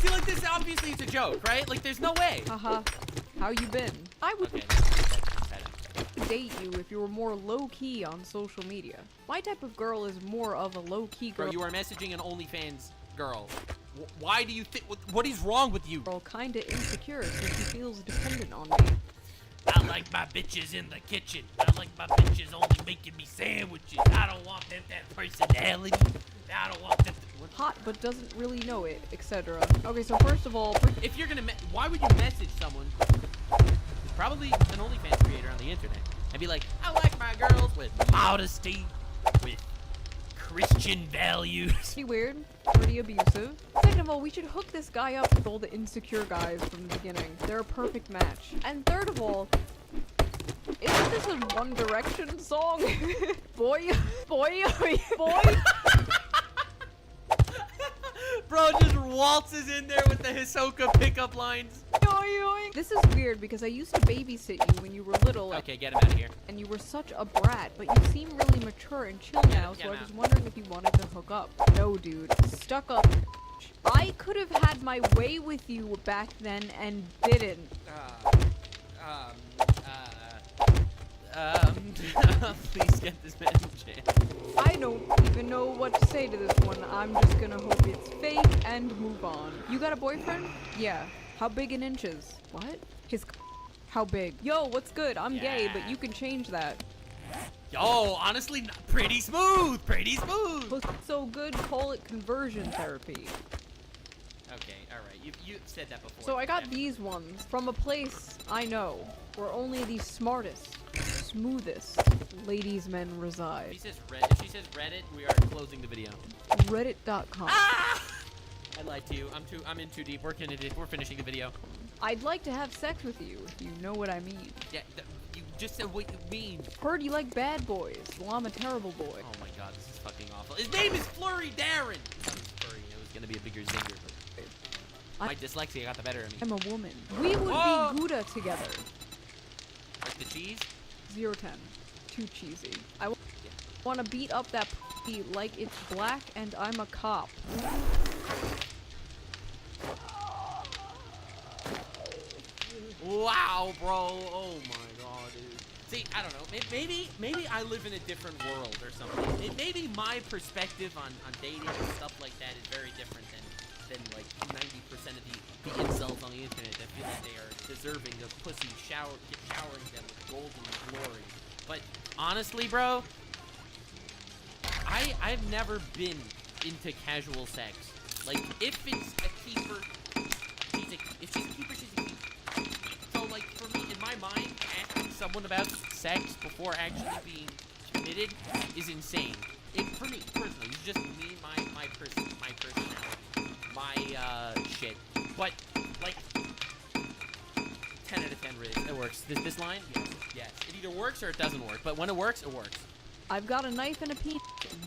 See, like, this obviously is a joke, right? Like, there's no way. Haha. How you been? I would Okay, date you if you were more low-key on social media. My type of girl is more of a low-key girl. Bro, you are messaging an OnlyFans girl. Why do you think? What is wrong with you? Girl kinda insecure because she feels dependent on me. I like my bitches in the kitchen. I like my bitches only making me sandwiches. I don't want them that personality. I don't want them to... Hot but doesn't really know it, etc. Okay, so first of all, if you're gonna, why would you message someone who's probably an OnlyFans creator on the internet and be like, I like my girls with modesty, with Christian values. Pretty weird, pretty abusive. Second of all, we should hook this guy up with all the insecure guys from the beginning. They're a perfect match. And third of all, isn't this a One Direction song? boy, boy, boy. Bro just waltzes in there with the Hisoka pickup lines. This is weird because I used to babysit you when you were little. Okay, get him out of here. And you were such a brat, but you seem really mature and chill now, so I was wondering if you wanted to hook up. No, dude. Stuck up. I could have had my way with you back then and didn't. Please get this man in jail. I don't even know what to say to this one. I'm just gonna hope it's fake and move on. You got a boyfriend? Yeah. How big in inches? What? His how big? Yo, what's good? I'm gay, but you can change that. Yo, honestly, pretty smooth. Pretty smooth. Looks so good, call it conversion therapy. Okay, alright. You said that before. So I got these ones from a place I know where only the smartest, smoothest ladies men reside. If she says Reddit, we are closing the video. Reddit.com. Ah! I lied to you. I'm in too deep. We're finishing the video. I'd like to have sex with you, if you know what I mean. Yeah, you just said what you mean. Heard you like bad boys. Well, I'm a terrible boy. Oh my god, this is fucking awful. His name is Flurry Darren! It was Flurry. It was gonna be a bigger zinger, but my dyslexia got the better of me. I'm a woman. We would be Gouda together. Like the cheese? 0-10. Too cheesy. I want to beat up that p like it's black and I'm a cop. Wow, bro. Oh my god, dude. See, I don't know. Maybe I live in a different world or something. Maybe my perspective on dating and stuff like that is very different than like 90% of the incels on the internet that feel like they are deserving of pussy showering them with golden glory. But honestly, bro, I've never been into casual sex. Like, if it's a keeper, if she's a keeper, she's a keeper. So, like, for me, in my mind, asking someone about sex before actually being committed is insane. For me, personally, it's just me, my personality, my, shit. But, like, 10 out of 10 really, it works. This line? Yes. It either works or it doesn't work, but when it works, it works. I've got a knife and a penis.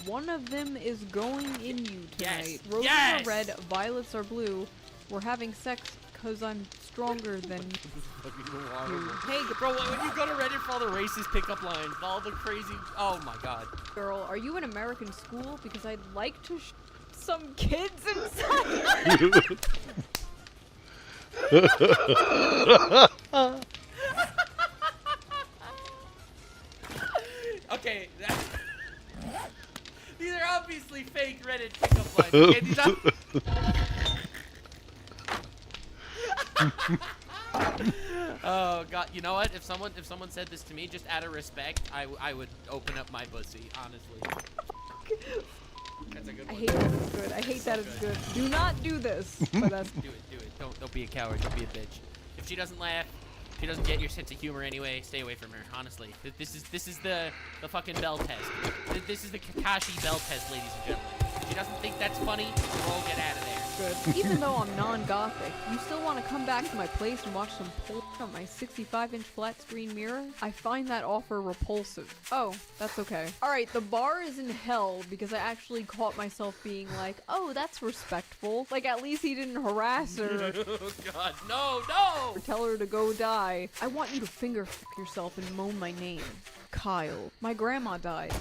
One of them is going in you tonight. Yes. Roses Yes. are red, violets are blue. We're having sex because I'm stronger than you. Hey, bro, when you go to Reddit for all the racist pickup lines, all the crazy, oh my god. Girl, are you in American school? Because I'd like to some kids inside. Okay, these are obviously fake Reddit pickup lines. Okay, these oh god, you know what? If someone said this to me, just out of respect, I would open up my pussy, honestly. That's a good one. I hate that it's good. I hate that it's good. Do not do this. But that's do it. Don't be a coward. Don't be a bitch. If she doesn't laugh, if she doesn't get your sense of humor anyway, stay away from her. Honestly, this is the fucking Bell test. This is the Kakashi Bell test, ladies and gentlemen. If she doesn't think that's funny, roll, get out of there. Good. Even though I'm non-gothic, you still want to come back to my place and watch some porn on my 65-inch flat screen mirror? I find that offer repulsive. Oh, that's okay. Alright, the bar is in hell because I actually caught myself being like, oh, that's respectful. Like, at least he didn't harass her. Oh god, no! Or tell her to go die. I want you to finger fuck yourself and moan my name. Kyle. My grandma died.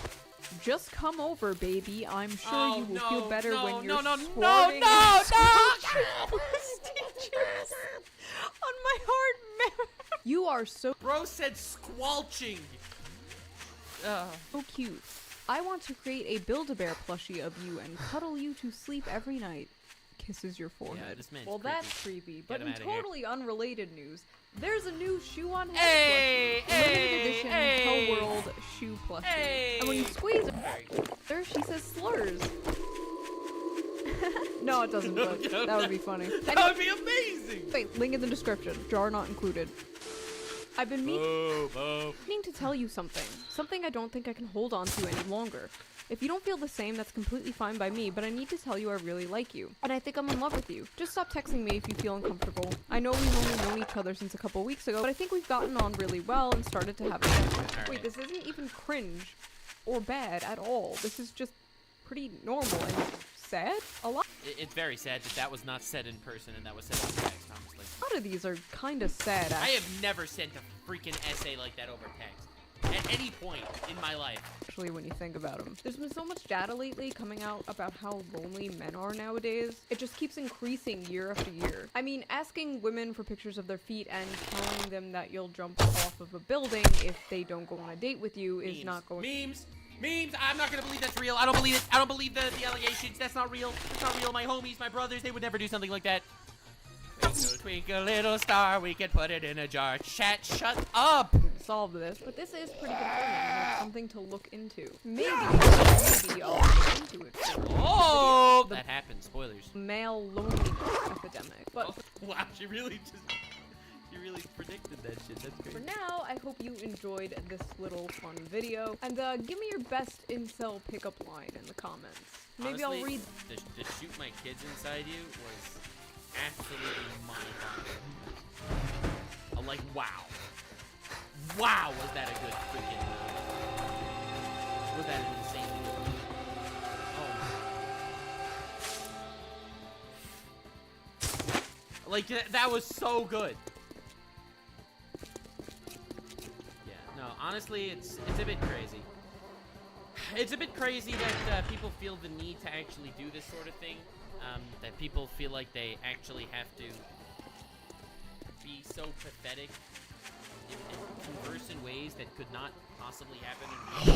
Just come over, baby. I'm sure you will feel better when you're squirting teachers on my hard mirror. You are so Bro said squelching. so cute. I want to create a Build-A-Bear plushie of you and cuddle you to sleep every night. Kisses your forehead. Yeah, this man's well, creepy. that's creepy. But in him outta here. totally unrelated news, there's a new shoe on head Hey, plushie. Limited edition Hell World shoe plushie. Hey. And when you squeeze it, there she says slurs. No, it doesn't, but that would be funny. That would be amazing! Wait, link in the description. Jar not included. I've been meaning to tell you something. Something I don't think I can hold on to any longer. If you don't feel the same, that's completely fine by me, but I need to tell you I really like you. And I think I'm in love with you. Just stop texting me if you feel uncomfortable. I know we've only known each other since a couple weeks ago, but I think we've gotten on really well and started to have a connection. Wait, this isn't even cringe or bad at all. This is just pretty normal and sad a lot. It's very sad that that was not said in person and that was said on text, honestly. A lot of these are kind of sad. I have never sent a freaking essay like that over text at any point in my life. Actually, when you think about them. There's been so much data lately coming out about how lonely men are nowadays. It just keeps increasing year after year. I mean, asking women for pictures of their feet and telling them that you'll jump off of a building if they don't go on a date with you is not going. Memes! I'm not gonna believe that's real. I don't believe it. I don't believe the allegations. That's not real. That's not real. My homies, my brothers, they would never do something like that. Twinkle, twinkle, little star, we can put it in a jar. Chat, shut up! Solve this, but this is pretty concerning. It's something to look into. Maybe I'll look into it. Oh! That happened. Spoilers. Male loneliness epidemic. But wow, she really predicted that shit. That's great. For now, I hope you enjoyed this little fun video, and give me your best incel pickup line in the comments. Maybe Honestly, I'll read. The shoot my kids inside you was absolutely mind-boggling. I'm like, wow. Wow, was that a good freaking was that an insane movie? Oh. Like, that was so good. Yeah, no, honestly, it's a bit crazy. It's a bit crazy that people feel the need to actually do this sort of thing. That people feel like they actually have to be so pathetic and converse in ways that could not possibly happen in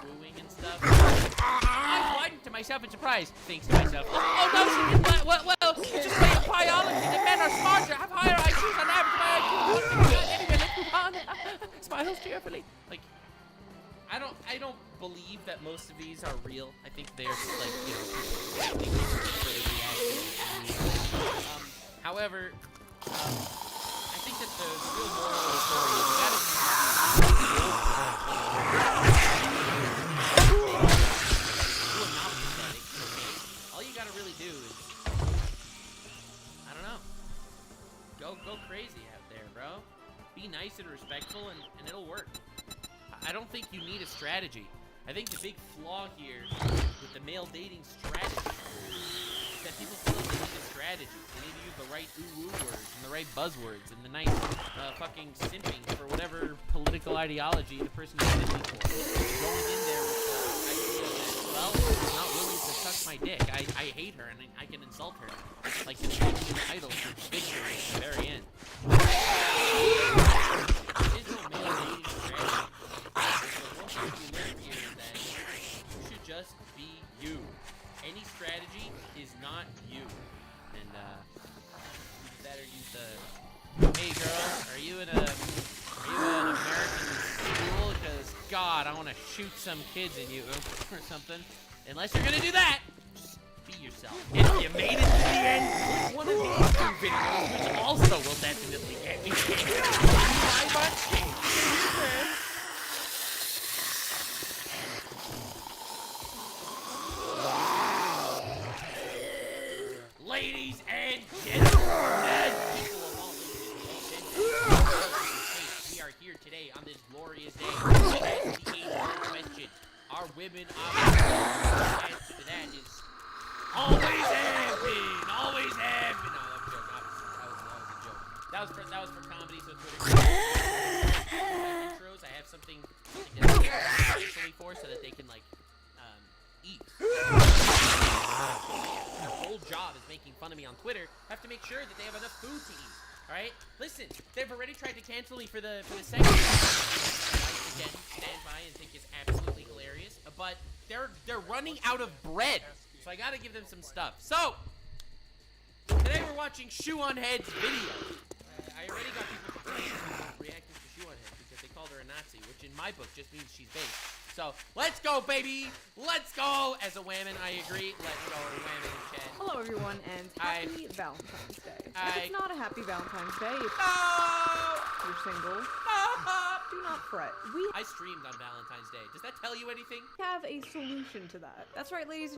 wooing and stuff. I widened to myself in surprise, thinks to myself, oh no, she didn't, well, just like biology, the men are smarter, have higher IQs on average. Anyway, let's move on. Smiles cheerfully. Like, I don't believe that most of these are real. I think they're like, you know, people for the reaction. However, I think that the real moral of the story is you gotta not pathetic, okay? All you gotta really do is, I don't know, go crazy out there, bro. Be nice and respectful, and it'll work. I don't think you need a strategy. I think the big flaw here with the male dating strategy is that people feel like they need a strategy. They need to use the right ooh-woo words and the right buzzwords and the nice fucking simping for whatever political ideology the person is simping for. Going in there with the idea that, well, she's not willing to suck my dick. I hate her and I can insult her. Like the title for victory at the very end. There is no male dating strategy. You learn here is that you should just be you. Any strategy is not you. And you better use the, hey girl, are you in an American school? Because God, I want to shoot some kids in you or something. Unless you're gonna do that, just be yourself. If you made it to the end, one of these two videos, which also will definitely get me my butt. Ladies and gentlemen, people of all ages, we are here today on this glorious day to answer the age-old question. Are women obviously? The answer to that is always have been. Always have been. No, that was a joke. Obviously, that was a joke. That was for comedy, so Twitter. Intros. I have something that specially for so that they can like eat. Their whole job is making fun of me on Twitter. Have to make sure that they have enough food to eat. All right? Listen, they've already tried to cancel me for the segment. I again stand by and think it's absolutely hilarious. But they're running out of bread, so I gotta give them some stuff. So today we're watching Shoe on Head's video. I already got people reacting to Shoe on Head because they called her a Nazi, which in my book just means she's base. So, let's go, baby! Let's go! As a whammon, I agree. Let's go, whammon in chat. Hello, everyone, and happy Valentine's Day. Hi. It's not a happy Valentine's Day. It's No! you're single. Stop! Do not fret. We I streamed on Valentine's Day. Does that tell you anything? have a solution to that. That's right, ladies and